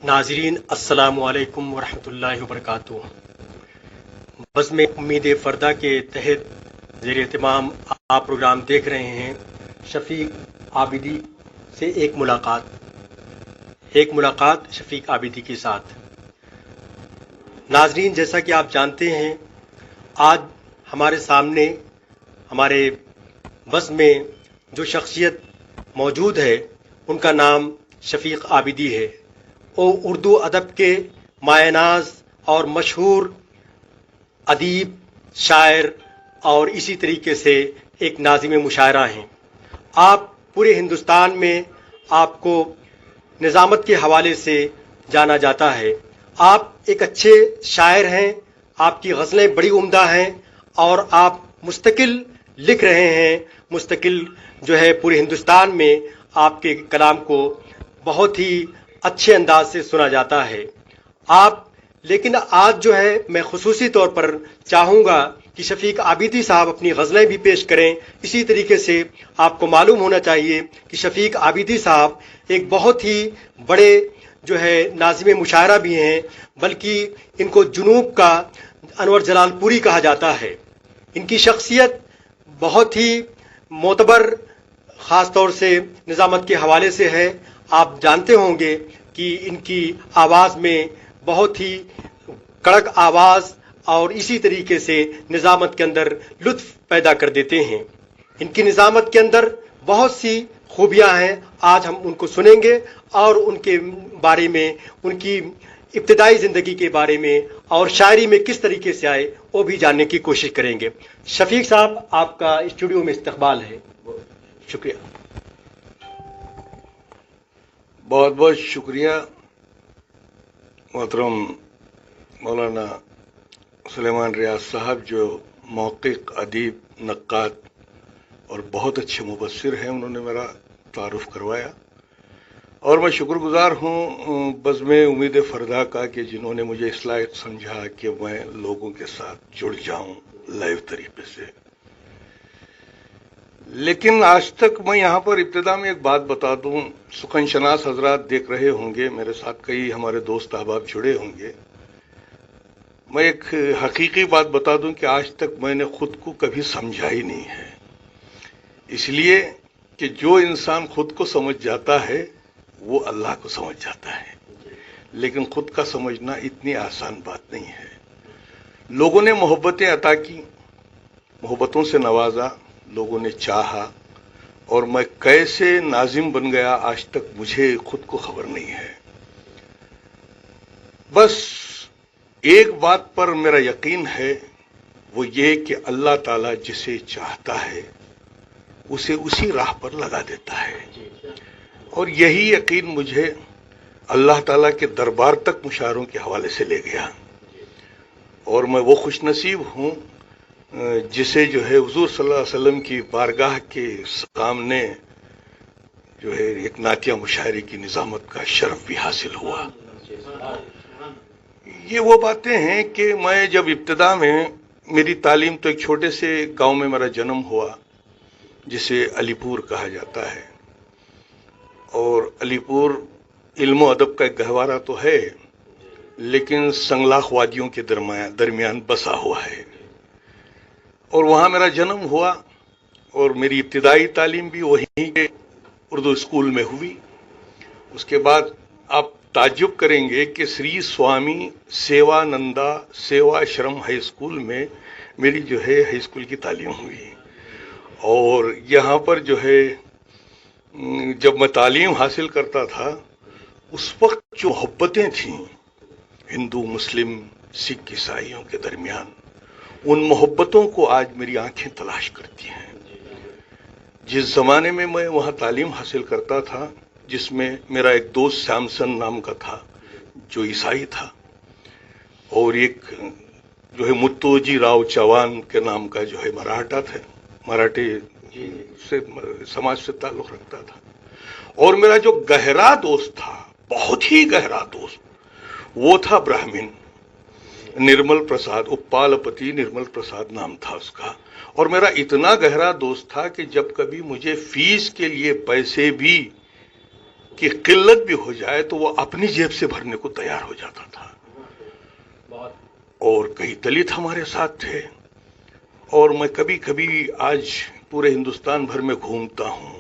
ناظرین السلام علیکم ورحمۃ اللہ وبرکاتہ۔ بزم امید فردہ کے تحت زیر اہتمام آپ پروگرام دیکھ رہے ہیں شفیق عابدی سے ایک ملاقات شفیق عابدی کے ساتھ۔ ناظرین، جیسا کہ آپ جانتے ہیں، آج ہمارے سامنے ہمارے بزم میں جو شخصیت موجود ہے ان کا نام شفیق عابدی ہے۔ وہ اردو ادب کے مایہ ناز اور مشہور ادیب، شاعر اور اسی طریقے سے ایک ناظم مشاعرہ ہیں۔ آپ پورے ہندوستان میں آپ کو نظامت کے حوالے سے جانا جاتا ہے۔ آپ ایک اچھے شاعر ہیں، آپ کی غزلیں بڑی عمدہ ہیں اور آپ مستقل لکھ رہے ہیں، مستقل پورے ہندوستان میں آپ کے کلام کو بہت ہی اچھے انداز سے سنا جاتا ہے۔ لیکن آج میں خصوصی طور پر چاہوں گا کہ شفیق عابدی صاحب اپنی غزلیں بھی پیش کریں۔ اسی طریقے سے آپ کو معلوم ہونا چاہیے کہ شفیق عابدی صاحب ایک بہت ہی بڑے ناظم مشاعرہ بھی ہیں، بلکہ ان کو جنوب کا انور جلال پوری کہا جاتا ہے۔ ان کی شخصیت بہت ہی معتبر، خاص طور سے نظامت کے حوالے سے ہے۔ آپ جانتے ہوں گے کہ ان کی آواز میں بہت ہی کڑک آواز اور اسی طریقے سے نظامت کے اندر لطف پیدا کر دیتے ہیں۔ ان کی نظامت کے اندر بہت سی خوبیاں ہیں، آج ہم ان کو سنیں گے اور ان کے بارے میں، ان کی ابتدائی زندگی کے بارے میں اور شاعری میں کس طریقے سے آئے وہ بھی جاننے کی کوشش کریں گے۔ شفیق صاحب، آپ کا اسٹوڈیو میں استقبال ہے۔ شکریہ۔ بہت بہت شکریہ محترم مولانا سلیمان ریاض صاحب، جو محقق، ادیب، نقاد اور بہت اچھے مبصر ہیں۔ انہوں نے میرا تعارف کروایا اور میں شکر گزار ہوں بزم امید فردہ کا کہ جنہوں نے مجھے اس لائق سمجھا کہ میں لوگوں کے ساتھ جڑ جاؤں لائیو طریقے سے۔ لیکن آج تک میں یہاں پر ابتدا میں ایک بات بتا دوں، سخن شناس حضرات دیکھ رہے ہوں گے، میرے ساتھ کئی ہمارے دوست احباب جڑے ہوں گے۔ میں ایک حقیقی بات بتا دوں کہ آج تک میں نے خود کو کبھی سمجھا ہی نہیں ہے، اس لیے کہ جو انسان خود کو سمجھ جاتا ہے وہ اللہ کو سمجھ جاتا ہے، لیکن خود کا سمجھنا اتنی آسان بات نہیں ہے۔ لوگوں نے محبتیں عطا کی، محبتوں سے نوازا، لوگوں نے چاہا، اور میں کیسے ناظم بن گیا آج تک مجھے خود کو خبر نہیں ہے۔ بس ایک بات پر میرا یقین ہے، وہ یہ کہ اللہ تعالیٰ جسے چاہتا ہے اسے اسی راہ پر لگا دیتا ہے، اور یہی یقین مجھے اللہ تعالیٰ کے دربار تک مشاعروں کے حوالے سے لے گیا، اور میں وہ خوش نصیب ہوں جسے حضور صلی اللہ علیہ وسلم کی بارگاہ کے سامنے ایک نعتیہ مشاعرے کی نظامت کا شرف بھی حاصل ہوا۔ یہ وہ باتیں ہیں کہ میں جب ابتدا میں، میری تعلیم تو ایک چھوٹے سے گاؤں میں میرا جنم ہوا جسے علی پور کہا جاتا ہے، اور علی پور علم و ادب کا ایک گہوارہ تو ہے، لیکن سنگلاخ وادیوں کے درمیان بسا ہوا ہے، اور وہاں میرا جنم ہوا، اور میری ابتدائی تعلیم بھی وہیں کے اردو اسکول میں ہوئی۔ اس کے بعد آپ تعجب کریں گے کہ سری سوامی سیوا نندا سیوا شرم ہائی اسکول میں میری ہائی اسکول کی تعلیم ہوئی، اور یہاں پر جب میں تعلیم حاصل کرتا تھا، اس وقت جو محبتیں تھیں ہندو، مسلم، سکھ، عیسائیوں کے درمیان، ان محبتوں کو آج میری آنکھیں تلاش کرتی ہیں۔ جس زمانے میں میں وہاں تعلیم حاصل کرتا تھا، جس میں میرا ایک دوست سیمسن نام کا تھا جو عیسائی تھا، اور ایک متوجی راؤ چوان کے نام کا مراٹھا تھا، مراٹھی سے سماج سے تعلق رکھتا تھا، اور میرا جو گہرا دوست تھا، بہت ہی گہرا دوست، وہ تھا برہمن نرمل پرساد، اپالپتی نرمل پرساد نام تھا اس کا، اور میرا اتنا گہرا دوست تھا کہ جب کبھی مجھے فیس کے لیے پیسے بھی کہ قلت بھی ہو جائے تو وہ اپنی جیب سے بھرنے کو تیار ہو جاتا تھا. اور کئی دلت ہمارے ساتھ تھے. اور میں کبھی کبھی آج پورے ہندوستان بھر میں گھومتا ہوں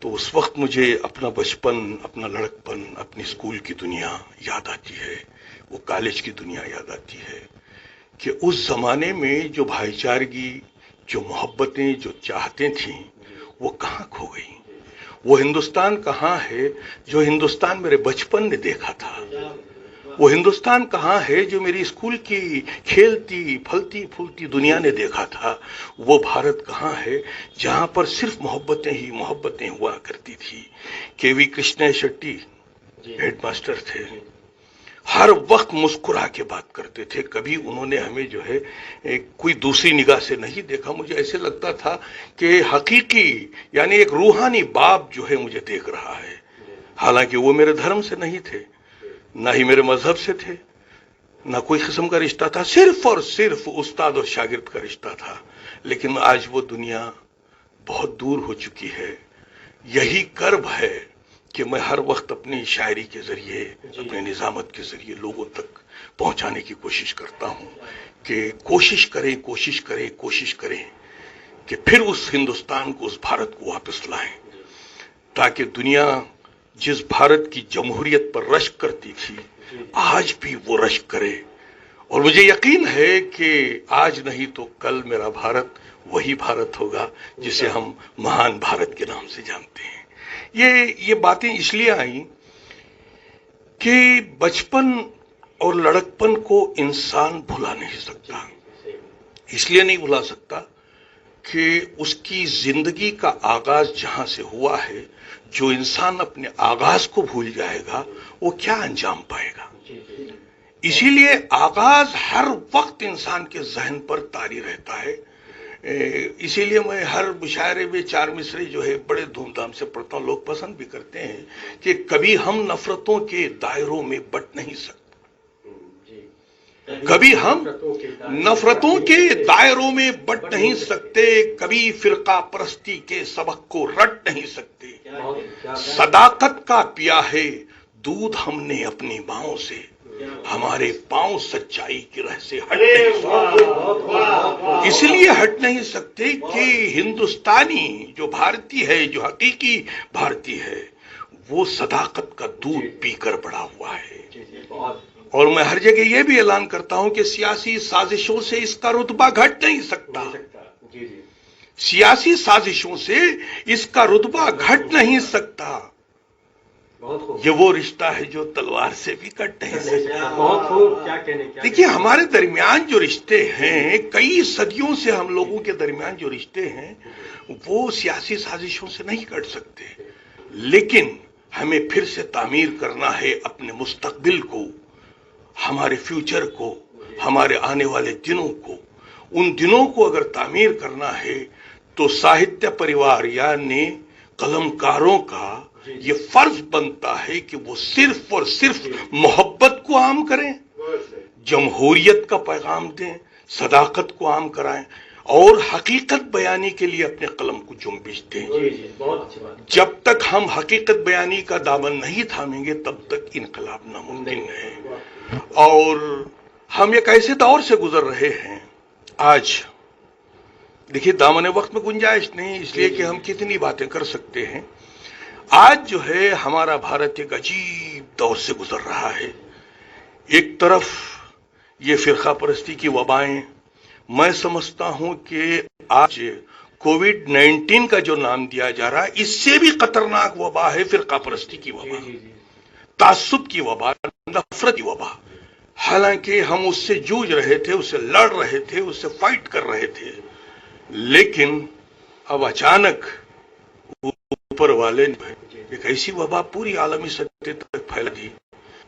تو اس وقت مجھے اپنا بچپن، اپنا لڑکپن، اپنی اسکول کی دنیا یاد آتی ہے، وہ کالج کی دنیا یاد آتی ہے کہ اس زمانے میں جو بھائی چارگی، جو محبتیں، جو چاہتیں تھیں، وہ کہاں کھو گئیں. وہ ہندوستان کہاں ہے جو ہندوستان میرے بچپن نے دیکھا تھا. وہ ہندوستان کہاں ہے جو میری اسکول کی کھیلتی پھلتی پھولتی دنیا نے دیکھا تھا. وہ بھارت کہاں ہے جہاں پر صرف محبتیں ہی محبتیں ہوا کرتی تھی. کے وی کرشنا شیٹی ہیڈ ماسٹر تھے، ہر وقت مسکرا کے بات کرتے تھے. کبھی انہوں نے ہمیں جو ہے کوئی دوسری نگاہ سے نہیں دیکھا. مجھے ایسے لگتا تھا کہ حقیقی یعنی ایک روحانی باپ جو ہے مجھے دیکھ رہا ہے. حالانکہ وہ میرے دھرم سے نہیں تھے، نہ ہی میرے مذہب سے تھے، نہ کوئی قسم کا رشتہ تھا، صرف اور صرف استاد اور شاگرد کا رشتہ تھا. لیکن آج وہ دنیا بہت دور ہو چکی ہے. یہی کرب ہے کہ میں ہر وقت اپنی شاعری کے ذریعے، اپنے نظامت کے ذریعے لوگوں تک پہنچانے کی کوشش کرتا ہوں کہ کوشش کریں کہ پھر اس ہندوستان کو، اس بھارت کو واپس لائیں، تاکہ دنیا جس بھارت کی جمہوریت پر رشک کرتی تھی آج بھی وہ رشک کرے. اور مجھے یقین ہے کہ آج نہیں تو کل میرا بھارت وہی بھارت ہوگا جسے ہم مہان بھارت کے نام سے جانتے ہیں. یہ باتیں اس لیے آئیں کہ بچپن اور لڑکپن کو انسان بھلا نہیں سکتا. اس لیے نہیں بھلا سکتا کہ اس کی زندگی کا آغاز جہاں سے ہوا ہے، جو انسان اپنے آغاز کو بھول جائے گا وہ کیا انجام پائے گا. اسی لیے آغاز ہر وقت انسان کے ذہن پر طاری رہتا ہے. اسی لیے میں ہر مشاعرے میں 4 مصرے جو ہے بڑے دھوم دھام سے پڑھتا ہوں. لوگ پسند بھی کرتے ہیں کہ کبھی ہم نفرتوں کے دائروں میں بٹ نہیں سکتے، کبھی ہم نفرتوں کے دائروں میں بٹ نہیں سکتے، کبھی فرقہ پرستی کے سبق کو رٹ نہیں سکتے. صداقت کا پیا ہے دودھ ہم نے اپنی ماؤں سے، ہمارے پاؤں سچائی کی راہ سے ہٹ نہیں سکتے. اس لیے ہٹ نہیں سکتے کہ ہندوستانی جو بھارتی ہے، جو حقیقی بھارتی ہے، وہ صداقت کا دودھ پی کر بڑا ہوا ہے. اور میں ہر جگہ یہ بھی اعلان کرتا ہوں کہ سیاسی سازشوں سے اس کا رتبہ گھٹ نہیں سکتا. سیاسی سازشوں سے اس کا رتبہ گھٹ نہیں سکتا. یہ وہ رشتہ ہے جو تلوار سے بھی کٹ نہیں سکتا. دیکھیے ہمارے درمیان جو رشتے ہیں، کئی صدیوں سے ہم لوگوں کے درمیان جو رشتے ہیں وہ سیاسی سازشوں سے نہیں کٹ سکتے. لیکن ہمیں پھر سے تعمیر کرنا ہے اپنے مستقبل کو، ہمارے فیوچر کو، ہمارے آنے والے دنوں کو. ان دنوں کو اگر تعمیر کرنا ہے تو ساہتیہ پریوار یعنی قلم کاروں کا یہ فرض بنتا ہے کہ وہ صرف اور صرف محبت کو عام کریں، جمہوریت کا پیغام دیں، صداقت کو عام کرائیں اور حقیقت بیانی کے لیے اپنے قلم کو جنبش دیں. جب تک ہم حقیقت بیانی کا دامن نہیں تھامیں گے تب تک انقلاب ناممکن ہے. اور ہم ایک ایسے دور سے گزر رہے ہیں. آج دیکھیے دامن وقت میں گنجائش نہیں، اس لیے کہ ہم کتنی باتیں کر سکتے ہیں. آج جو ہے ہمارا بھارت ایک عجیب دور سے گزر رہا ہے. ایک طرف یہ فرقہ پرستی کی وبائیں، میں سمجھتا ہوں کہ آج کووڈ-19 کا جو نام دیا جا رہا ہے اس سے بھی خطرناک وبا ہے فرقہ پرستی کی وبا، تعصب کی وبا، نفرت کی وبا. حالانکہ ہم اس سے جوجھ رہے تھے، اس سے لڑ رہے تھے، اس سے فائٹ کر رہے تھے، لیکن اب اچانک اوپر والے نے ایک ایسی وبا پوری عالمی سطح تک پھیلا دی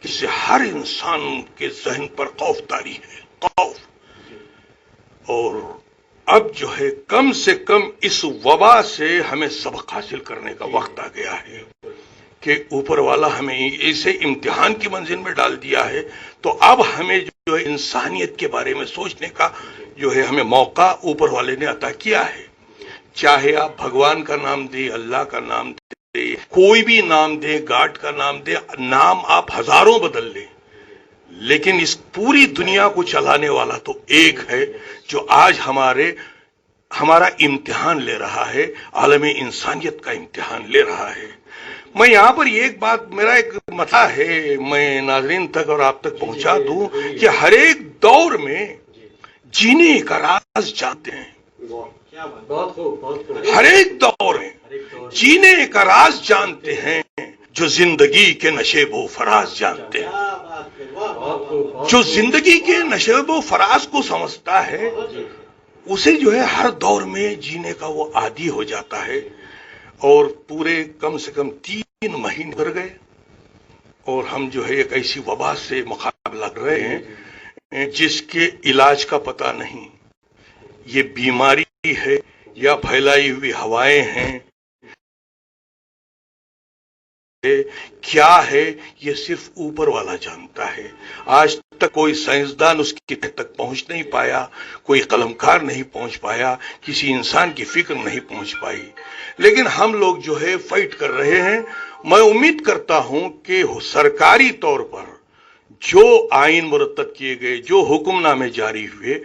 جس سے ہر انسان کے ذہن پر خوف طاری ہے، خوف. اور اب جو ہے کم سے کم اس وبا سے ہمیں سبق حاصل کرنے کا وقت آ گیا ہے کہ اوپر والا ہمیں ایسے امتحان کی منزل میں ڈال دیا ہے تو اب ہمیں جو ہے انسانیت کے بارے میں سوچنے کا جو ہے ہمیں موقع اوپر والے نے عطا کیا ہے. چاہے آپ بھگوان کا نام دیں، اللہ کا نام دیں، دے، کوئی بھی نام دے، گاڈ کا نام دے، نام آپ ہزاروں بدل لیں، لیکن اس پوری دنیا کو چلانے والا تو ایک ہے جو آج ہمارا امتحان لے رہا ہے، عالم انسانیت کا امتحان لے رہا ہے۔ میں یہاں پر ایک بات، میرا ایک مسئلہ ہے، میں ناظرین تک اور آپ تک پہنچا دوں کہ ہر ایک دور میں جینے کا راز جانتے ہیں، ہر ایک دور میں جینے کا راز جانتے ہیں جو زندگی کے نشیب و فراز جانتے ہیں۔ جو زندگی کے نشیب و فراز کو سمجھتا ہے اسے جو ہے ہر دور میں جینے کا وہ عادی ہو جاتا ہے۔ اور پورے کم سے کم 3 مہینے گزر گئے اور ہم جو ہے ایک ایسی وبا سے مقابلہ کر رہے ہیں جس کے علاج کا پتہ نہیں، یہ بیماری ہے یا پھیلائی ہوئی ہوائیں ہیں، کیا ہے یہ صرف اوپر والا جانتا ہے۔ آج تک کوئی سائنسدان اس کی تہ تک پہنچ نہیں پایا، کوئی قلمکار نہیں پہنچ پایا، کسی انسان کی فکر نہیں پہنچ پائی، لیکن ہم لوگ جو ہے فائٹ کر رہے ہیں۔ میں امید کرتا ہوں کہ سرکاری طور پر جو آئین مرتب کیے گئے، جو حکم نامے جاری ہوئے،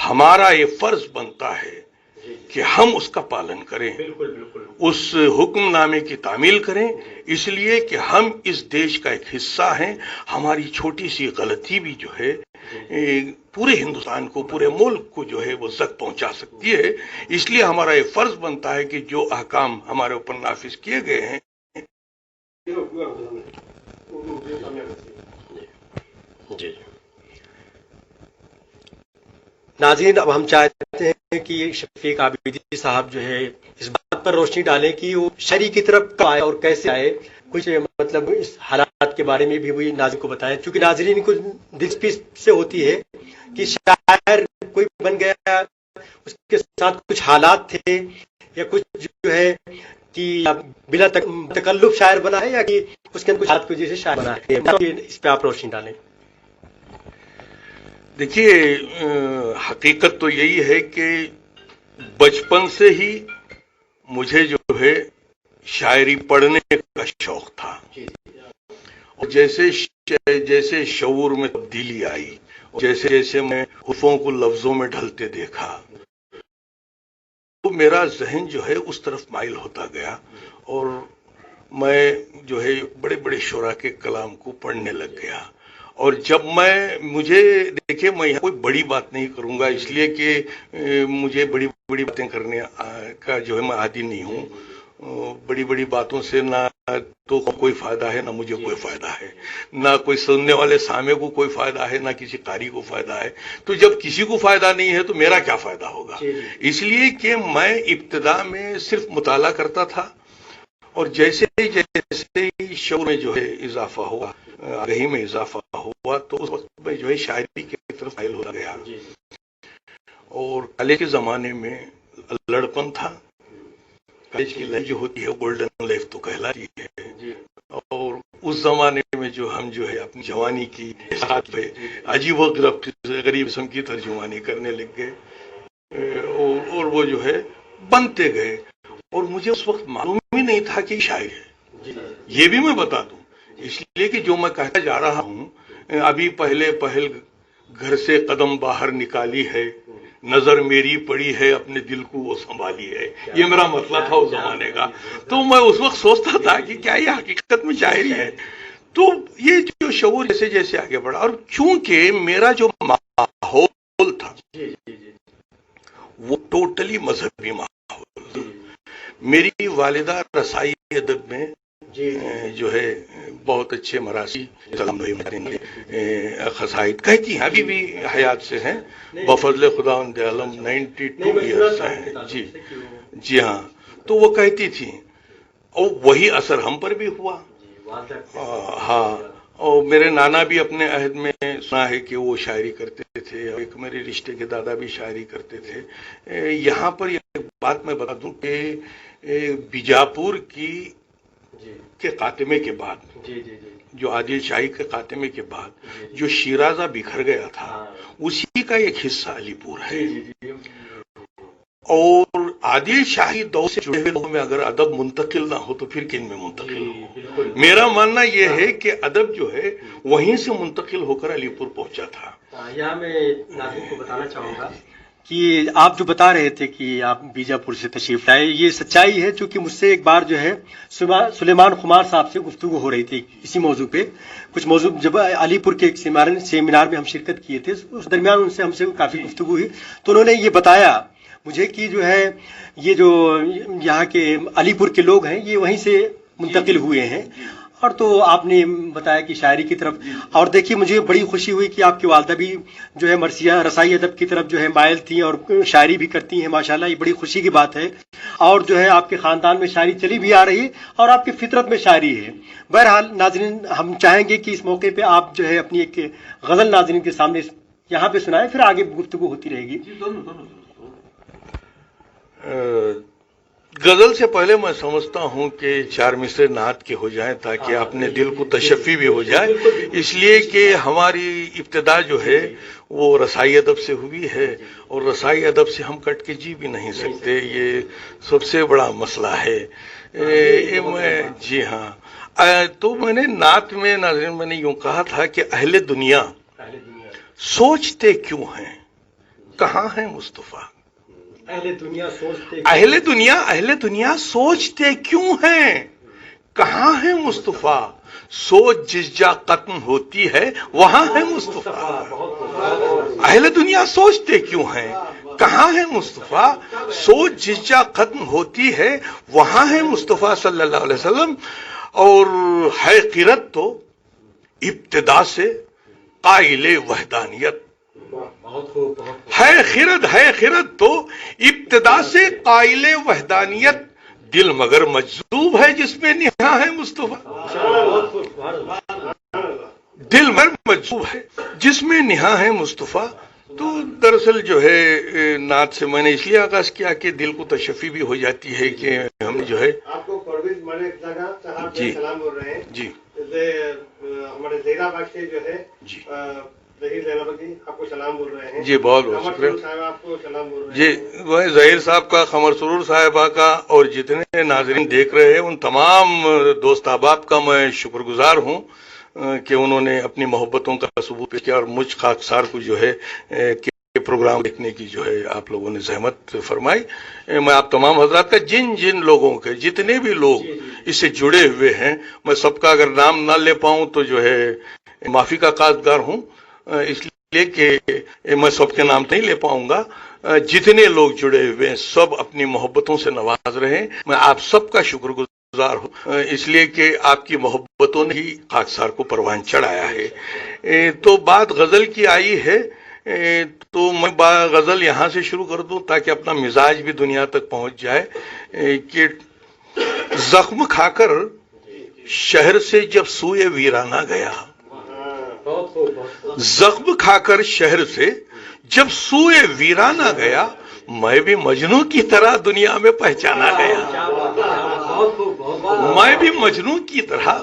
ہمارا یہ فرض بنتا ہے کہ ہم اس کا پالن کریں، اس حکم نامے کی تعمیل کریں، اس لیے کہ ہم اس دیش کا ایک حصہ ہیں۔ ہماری چھوٹی سی غلطی بھی جو ہے پورے ہندوستان کو، پورے ملک کو جو ہے وہ زخم پہنچا سکتی ہے، اس لیے ہمارا یہ فرض بنتا ہے کہ جو احکام ہمارے اوپر نافذ کیے گئے ہیں۔ جی ناظرین، اب ہم چاہتے ہیں کہ شفیق عابدی صاحب جو ہے اس بات پر روشنی ڈالیں کہ وہ شاعری کی طرف کب آئے اور کیسے آئے، کچھ مطلب اس حالات کے بارے میں بھی وہی ناظرین کو بتائیں، چونکہ ناظرین کو دلچسپی سے ہوتی ہے کہ شاعر کوئی بن گیا، اس کے ساتھ کچھ حالات تھے یا کچھ جو ہے کہ بلا تکلف شاعر بنا ہے، یا کہ اس کے اندر کچھ حالات کی وجہ سے شاعر بنا ہے، اس پہ آپ روشنی ڈالیں۔ دیکھیے، حقیقت تو یہی ہے کہ بچپن سے ہی مجھے جو ہے شاعری پڑھنے کا شوق تھا، اور جیسے شعور میں تبدیلی آئی، جیسے جیسے میں حروفوں کو لفظوں میں ڈھلتے دیکھا، تو میرا ذہن جو ہے اس طرف مائل ہوتا گیا، اور میں جو ہے بڑے بڑے شعراء کے کلام کو پڑھنے لگ گیا۔ اور جب مجھے دیکھیں، میں یہاں کوئی بڑی بات نہیں کروں گا، اس لیے کہ مجھے بڑی بڑی باتیں کرنے کا جو ہے میں عادی نہیں ہوں۔ بڑی بڑی باتوں سے نہ تو کوئی فائدہ ہے، نہ مجھے کوئی فائدہ ہے، نہ کوئی سننے والے سامع کو کوئی فائدہ ہے، نہ کسی قاری کو فائدہ ہے۔ تو جب کسی کو فائدہ نہیں ہے تو میرا کیا فائدہ ہوگا؟ اس لیے کہ میں ابتدا میں صرف مطالعہ کرتا تھا، اور جیسے جیسے شعور میں جو ہے اضافہ ہوا، آگہی میں اضافہ ہوا، تو اس وقت میں جو ہے شاعری کی طرف مائل ہوتا گیا۔ اور کالج کے زمانے میں لڑپن تھا، کالج کی لائف جو ہوتی ہے گولڈن لائف تو کہلاتی ہے، اور اس زمانے میں جو ہم جو ہے اپنی جوانی کی ساتھ پہ عجیب و غریب قسم کی ترجمانی کرنے لگ گئے، اور وہ جو ہے بنتے گئے، اور مجھے اس وقت معلوم ہی نہیں تھا کہ شاعر ہے، یہ بھی میں بتا دوں، اس لیے کہ جو میں کہتا جا رہا ہوں، ابھی پہل گھر سے قدم باہر نکالی ہے، نظر میری پڑی ہے اپنے دل کو وہ سنبھالی ہے، یہ میرا مسئلہ تھا اس زمانے کا۔ تو میں اس وقت سوچتا تھا کہ کیا یہ حقیقت میں شاعری ہے؟ تو یہ جو شعور جیسے جیسے آگے بڑھا، اور چونکہ میرا جو ماحول تھا وہ ٹوٹلی مذہبی ماحول تھا، میری والدہ رسائی ادب میں جو ہے بہت اچھے مراسی قصائد کہتی ہیں، ابھی بھی حیات سے ہیں، بفضل خداوند عالم 92 ایئرس ہیں، جی ہاں، تو وہ کہتی تھی، اور وہی اثر ہم پر بھی ہوا۔ ہاں، اور میرے نانا بھی اپنے عہد میں سنا ہے کہ وہ شاعری کرتے تھے، اور ایک میرے رشتے کے دادا بھی شاعری کرتے تھے۔ یہاں پر ایک بات میں بتا دوں کہ بیجاپور کے خاتمے کے بعد، جو عادل شاہی کے خاتمے کے بعد جو شیرازہ بکھر گیا تھا، اسی کا ایک حصہ علی پور ہے، اور عادل شاہی دور سے جڑے ہوئے لوگوں میں اگر ادب منتقل نہ ہو تو پھر کن میں منتقل ہو؟ میرا ماننا یہ ہے کہ ادب جو ہے وہیں سے منتقل ہو کر علی پور پہنچا تھا۔ یہاں میں ناظرین کو بتانا چاہوں گا کہ آپ جو بتا رہے تھے کہ آپ بیجاپور سے تشریف لائے، یہ سچائی ہے، چونکہ مجھ سے ایک بار جو ہے سلیمان خمار صاحب سے گفتگو ہو رہی تھی اسی موضوع پہ، کچھ موضوع جب علی پور کے ایک سیمینار میں ہم شرکت کیے تھے، اس درمیان ان سے ہم سے کافی گفتگو ہوئی، تو انہوں نے یہ بتایا مجھے کہ جو ہے یہ جو یہاں کے علی پور کے لوگ ہیں یہ وہیں سے منتقل ہوئے ہیں، اور تو آپ نے بتایا کہ شاعری کی طرف، اور دیکھیے مجھے بڑی خوشی ہوئی کہ آپ کی والدہ بھی جو ہے مرثیہ رسائی ادب کی طرف جو ہے مائل تھیں اور شاعری بھی کرتی ہیں، ماشاءاللہ یہ بڑی خوشی کی بات ہے، اور جو ہے آپ کے خاندان میں شاعری چلی بھی آ رہی ہے اور آپ کی فطرت میں شاعری ہے۔ بہرحال ناظرین ہم چاہیں گے کہ اس موقع پہ آپ جو ہے اپنی ایک غزل ناظرین کے سامنے یہاں پہ سنائیں، پھر آگے گفتگو ہوتی رہے گی۔ غزل سے پہلے میں سمجھتا ہوں کہ چار مصرے نعت کے ہو جائیں تاکہ اپنے دل کو تشفی بھی ہو جائے، اس لیے کہ ہماری ابتدا جو ہے وہ رسائی ادب سے ہوئی ہے، اور رسائی ادب سے ہم کٹ کے جی بھی نہیں سکتے، یہ سب سے بڑا مسئلہ ہے۔ جی ہاں، تو میں نے نعت میں ناظرین میں نے یوں کہا تھا کہ اہل دنیا سوچتے کیوں ہیں کہاں ہے مصطفیٰ، اہل دنیا سوچتے کیوں ہیں کہاں ہے مصطفیٰ، سوچ جس جا ختم ہوتی ہے وہاں ہے مصطفیٰ، اہل دنیا سوچتے کیوں ہیں کہاں ہے مصطفیٰ، سوچ جس جا ختم ہوتی ہے وہاں ہے مصطفیٰ صلی اللہ علیہ وسلم، اور ہے قرت تو ابتدا سے قائل وحدانیت، ہے خرد تو ابتدا سے قائل وحدانیت، دل مگر مجذوب ہے جس میں نہا ہے مصطفیٰ، دل مگر مجذوب ہے جس میں نہا ہے مصطفیٰ۔ تو دراصل جو ہے نعت سے میں نے اس لیے آغاز کیا کہ دل کو تشفی بھی ہو جاتی ہے کہ ہم جو ہے آپ کو پرویز ملک صاحب جی سلام بول رہے ہیں، جی ہمارے زہرا باغ سے جو ہے جی ظہیر زینب جی آپ کو سلام بول رہے ہیں، جی بہت بہت شکریہ صاحب آپ کو سلام بول رہے جی، ہیں، وہ ظہیر صاحب کا، قمر سرور صاحبہ کا، اور جتنے ناظرین دیکھ رہے ہیں ان تمام دوست احباب کا میں شکر گزار ہوں کہ انہوں نے اپنی محبتوں کا ثبوت پیش کیا، اور مجھ خاکسار کو جو ہے کہ پروگرام دیکھنے کی جو ہے آپ لوگوں نے زحمت فرمائی۔ میں آپ تمام حضرات کا، جن لوگوں کے جتنے بھی لوگ اس سے جڑے ہوئے ہیں، میں سب کا اگر نام نہ لے پاؤں تو جو ہے معافی کا قاصدگار ہوں، اس لیے کہ میں سب کے نام نہیں لے پاؤں گا، جتنے لوگ جڑے ہوئے ہیں سب اپنی محبتوں سے نواز رہے ہیں، میں آپ سب کا شکر گزار ہوں، اس لیے کہ آپ کی محبتوں نے ہی خاکسار کو پروان چڑھایا ہے۔ تو بات غزل کی آئی ہے، تو میں غزل یہاں سے شروع کر دوں تاکہ اپنا مزاج بھی دنیا تک پہنچ جائے کہ زخم کھا کر شہر سے جب سوئے ویرانہ گیا، زخم کھا کر شہر سے جب سوئے ویرانہ گیا، میں بھی مجنوں کی طرح دنیا میں پہچانا گیا، میں بھی مجنوں کی طرح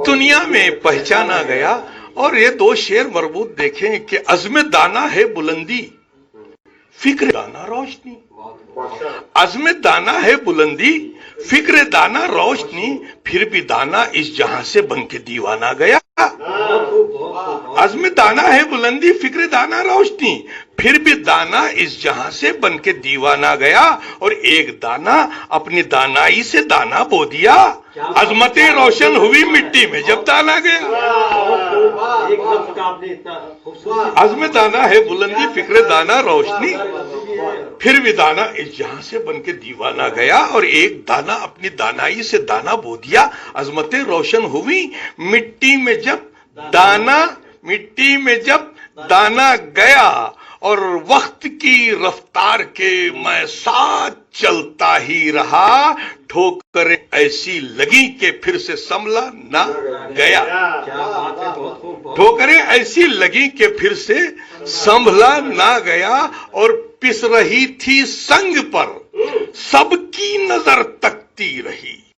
دنیا میں پہچانا گیا۔ اور یہ دو شعر مربوط دیکھیں کہ عزم دانا ہے بلندی، فکر دانا روشنی، عزم دانا ہے بلندی، فکر دانا روشنی، پھر بھی دانا اس جہاں سے بن کے دیوانہ گیا، عزم دانا ہے بلندی، فکر دانا روشنی، پھر بھی دانا اس جہاں سے بن کے دیوانہ گیا، اور ایک دانا اپنی دانائی سے دانا بو دیا، عظمتیں روشن ہوئی مٹی میں جب دانا گیا، عزم دانا ہے بلندی، فکر دانا روشنی، پھر بھی دانا اس جہاں سے بن کے دیوانہ گیا، اور ایک دانا اپنی دانائی سے دانا بو دیا، عظمتیں روشن ہوئی مٹی میں جب دانا گیا، اور وقت کی رفتار کے میں ساتھ چلتا ہی رہا، ٹھوکریں ایسی لگی کہ پھر سے سنبھلا نہ گیا، ٹھوکریں ایسی لگی کہ پھر سے سنبھلا نہ گیا، اور پس رہی تھی سنگ پر سب کی نظر تکتی رہی،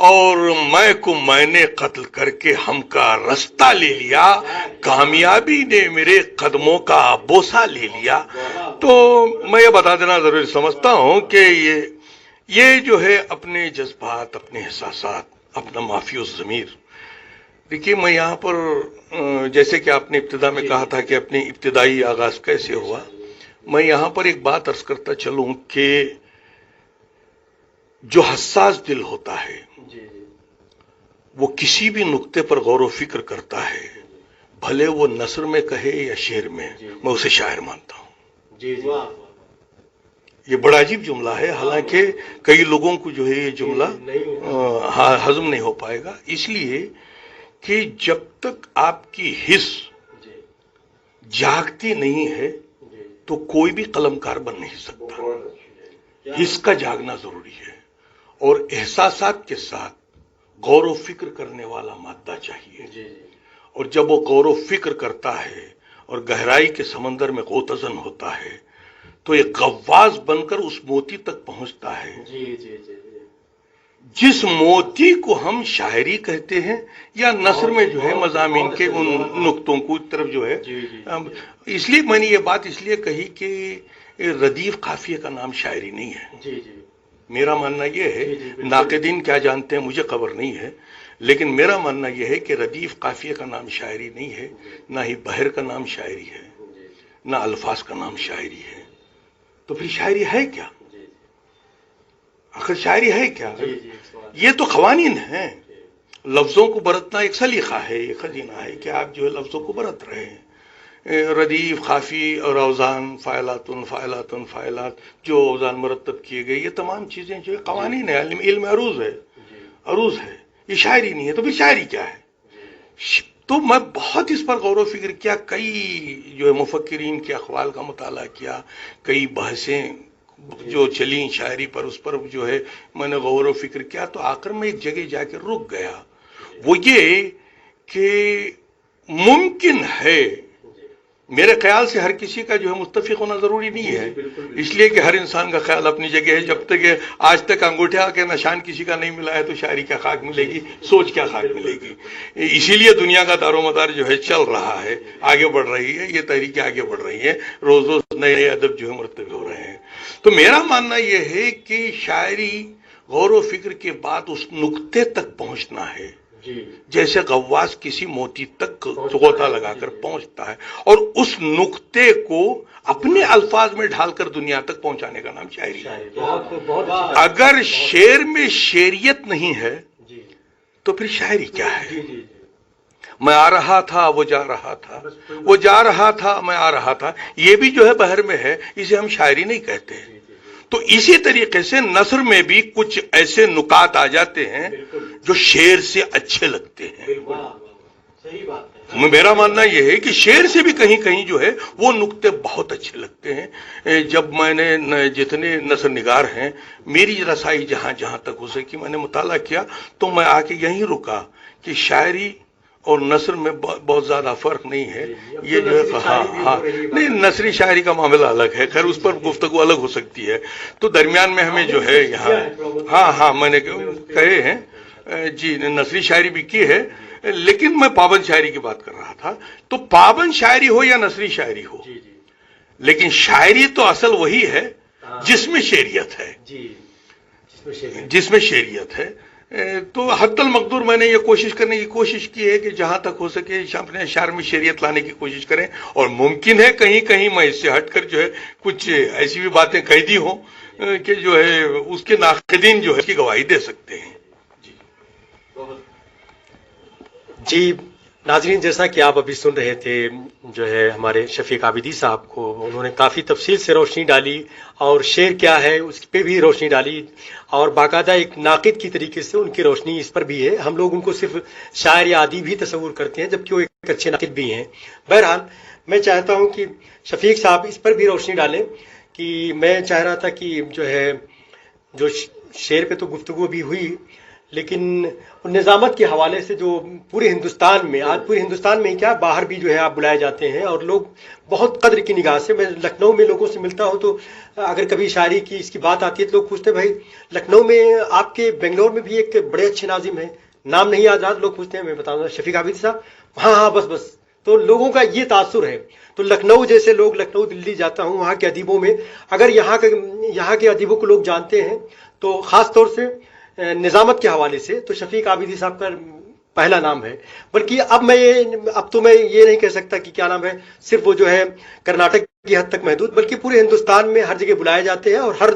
اور میں کو میں نے قتل کر کے ہم کا رستہ لے لیا، کامیابی نے میرے قدموں کا بوسہ لے لیا۔ تو میں یہ بتا دینا ضروری سمجھتا ہوں کہ یہ جو ہے اپنے جذبات، اپنے احساسات، اپنا معافی الضمیر، دیکھیے میں یہاں پر جیسے کہ آپ نے ابتدا میں کہا تھا کہ اپنی ابتدائی آغاز کیسے ہوا، میں یہاں پر ایک بات عرض کرتا چلوں کہ جو حساس دل ہوتا ہے وہ کسی بھی نقطے پر غور و فکر کرتا ہے، بھلے وہ نثر میں کہے یا شعر میں اسے شاعر مانتا ہوں۔ یہ بڑا عجیب جملہ ہے، حالانکہ کئی لوگوں کو جو ہے یہ جملہ ہضم نہیں ہو پائے گا، اس لیے کہ جب تک آپ کی حس جاگتی نہیں ہے تو کوئی بھی قلمکار بن نہیں سکتا۔ حس کا جاگنا ضروری ہے، اور احساسات کے ساتھ غور و فکر کرنے والا مادہ چاہیے، اور جب وہ غور و فکر کرتا ہے اور گہرائی کے سمندر میں غوطزن ہوتا ہے تو ایک غواص بن کر اس موتی تک پہنچتا ہے جس موتی کو ہم شاعری کہتے ہیں، یا نثر میں جو ہے مضامین کے ان نقطوں کو طرف جو ہے۔ اس لیے میں نے یہ بات اس لیے کہی کہ ردیف قافیہ کا نام شاعری نہیں ہے۔ میرا ماننا یہ ہے، ناقدین کیا جانتے ہیں مجھے خبر نہیں ہے، لیکن میرا ماننا یہ ہے کہ ردیف قافیہ کا نام شاعری نہیں ہے، نہ ہی بحر کا نام شاعری ہے، نہ الفاظ کا نام شاعری ہے۔ تو پھر شاعری ہے کیا؟ آخر شاعری ہے کیا؟ یہ تو قوانین ہیں۔ لفظوں کو برتنا ایک سلیقہ ہے، ایک خزینہ ہے کہ آپ جو ہے لفظوں کو برت رہے ہیں۔ ردیف، قافی اور اوزان، فاعلات، فاعلات، جو اوزان مرتب کیے گئے، یہ تمام چیزیں جو ہے قوانین ہے، علم عروض ہے، عروض ہے، یہ شاعری نہیں ہے۔ تو پھر شاعری کیا ہے؟ تو میں بہت اس پر غور و فکر کیا، کئی جو ہے مفکرین کے اقوال کا مطالعہ کیا، کئی بحثیں جو چلیں شاعری پر، اس پر جو ہے میں نے غور و فکر کیا، تو آخر میں ایک جگہ جا کے رک گیا، وہ یہ کہ ممکن ہے، میرے خیال سے ہر کسی کا جو ہے متفق ہونا ضروری نہیں ہے، اس لیے کہ ہر انسان کا خیال اپنی جگہ ہے۔ جب تک آج تک انگوٹھا کے نشان کسی کا نہیں ملا ہے تو شاعری کیا خاک ملے گی، سوچ کیا خاک ملے گی۔ اسی لیے دنیا کا دار و مدار جو ہے چل رہا ہے، آگے بڑھ رہی ہے، یہ تحریکیں آگے بڑھ رہی ہیں، روز روز نئے نئے ادب جو ہے مرتب ہو رہے ہیں۔ تو میرا ماننا یہ ہے کہ شاعری غور و فکر کے بعد اس نقطے تک پہنچنا ہے، جیسے غواص کسی موتی تک غوطہ لگا کر پہنچتا ہے، اور اس نقطے کو اپنے الفاظ میں ڈھال کر دنیا تک پہنچانے کا نام شاعری ہے۔ اگر شعر میں شعریت نہیں ہے تو پھر شاعری کیا ہے؟ میں آ رہا تھا وہ جا رہا تھا، وہ جا رہا تھا میں آ رہا تھا، یہ بھی جو ہے بحر میں ہے، اسے ہم شاعری نہیں کہتے۔ تو اسی طریقے سے نثر میں بھی کچھ ایسے نکات آ جاتے ہیں جو شعر سے اچھے لگتے ہیں۔ میرا ماننا یہ ہے کہ شعر سے بھی کہیں کہیں جو ہے وہ نقطے بہت اچھے لگتے ہیں۔ جب میں نے جتنے نثر نگار ہیں، میری رسائی جہاں جہاں تک ہو سکی میں نے مطالعہ کیا، تو میں آ کے یہیں رکا کہ شاعری اور نثر میں بہت زیادہ فرق نہیں ہے۔ یہ جو ہے ہاں نہیں، نثری شاعری کا معاملہ الگ ہے، خیر اس پر گفتگو الگ ہو سکتی ہے۔ تو درمیان میں ہمیں جو ہے یہاں ہاں میں نے کہے ہیں جی، نثری شاعری بھی کی ہے، لیکن میں پابند شاعری کی بات کر رہا تھا۔ تو پابند شاعری ہو یا نثری شاعری ہو، لیکن شاعری تو اصل وہی ہے جس میں شعریت ہے، جس میں شعریت ہے۔ تو حتی المقدور میں نے یہ کوشش کرنے کی کوشش کی ہے کہ جہاں تک ہو سکے اپنے اشعار میں شعریت لانے کی کوشش کریں، اور ممکن ہے کہیں کہیں میں اس سے ہٹ کر جو ہے کچھ ایسی بھی باتیں کہہ دی ہوں کہ جو ہے اس کے ناقدین جو ہے اس کی گواہی دے سکتے ہیں۔ جی ناظرین، جیسا کہ آپ ابھی سن رہے تھے جو ہے ہمارے شفیق عابدی صاحب کو، انہوں نے کافی تفصیل سے روشنی ڈالی، اور شعر کیا ہے اس پہ بھی روشنی ڈالی، اور باقاعدہ ایک ناقد کی طریقے سے ان کی روشنی اس پر بھی ہے۔ ہم لوگ ان کو صرف شاعر یا ادیب بھی تصور کرتے ہیں، جبکہ وہ ایک اچھے ناقد بھی ہیں۔ بہرحال میں چاہتا ہوں کہ شفیق صاحب اس پر بھی روشنی ڈالیں، کہ میں چاہ رہا تھا کہ جو ہے جو شعر پہ تو گفتگو بھی ہوئی، لیکن نظامت کے حوالے سے جو پورے ہندوستان میں، آج پورے ہندوستان میں ہی کیا باہر بھی جو ہے آپ بلائے جاتے ہیں، اور لوگ بہت قدر کی نگاہ سے، میں لکھنؤ میں لوگوں سے ملتا ہوں تو اگر کبھی شاعری کی اس کی بات آتی ہے تو لوگ پوچھتے ہیں بھائی لکھنؤ میں آپ کے بنگلور میں بھی ایک بڑے اچھے ناظم ہیں، نام نہیں یاد رہا، لوگ پوچھتے ہیں، میں بتاؤں گا شفیق عابدی صاحب، ہاں ہاں بس تو لوگوں کا یہ تاثر ہے. تو لکھنؤ جیسے لوگ، لکھنؤ دلی جاتا ہوں وہاں کے ادیبوں میں، اگر یہاں کے ادیبوں کو لوگ جانتے ہیں تو خاص طور سے نظامت کے حوالے سے تو شفیق عابدی صاحب کا پہلا نام ہے. بلکہ اب تو میں یہ نہیں کہہ سکتا کہ کیا نام ہے صرف وہ جو ہے کرناٹک کی حد تک محدود، بلکہ پورے ہندوستان میں ہر جگہ بلائے جاتے ہیں، اور ہر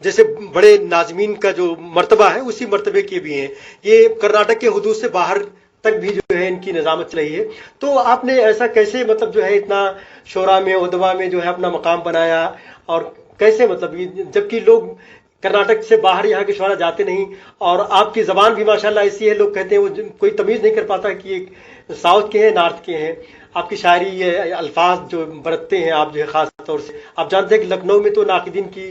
جیسے بڑے ناظمین کا جو مرتبہ ہے اسی مرتبے کے بھی ہیں. یہ کرناٹک کے حدود سے باہر تک بھی جو ہے ان کی نظامت چل رہی ہے. تو آپ نے ایسا کیسے مطلب جو ہے اتنا شعراء میں ادبا میں جو ہے اپنا مقام بنایا، اور کیسے مطلب جبکہ لوگ کرناٹک سے باہر یہاں کے شعراء جاتے نہیں، اور آپ کی زبان بھی ماشاءاللہ ایسی ہے، لوگ کہتے ہیں وہ کوئی تمیز نہیں کر پاتا کہ یہ ساؤتھ کے ہیں نارتھ کے ہیں. آپ کی شاعری یہ الفاظ جو برتتے ہیں آپ جو ہے خاص طور سے، آپ جانتے ہیں کہ لکھنؤ میں تو ناقدین کی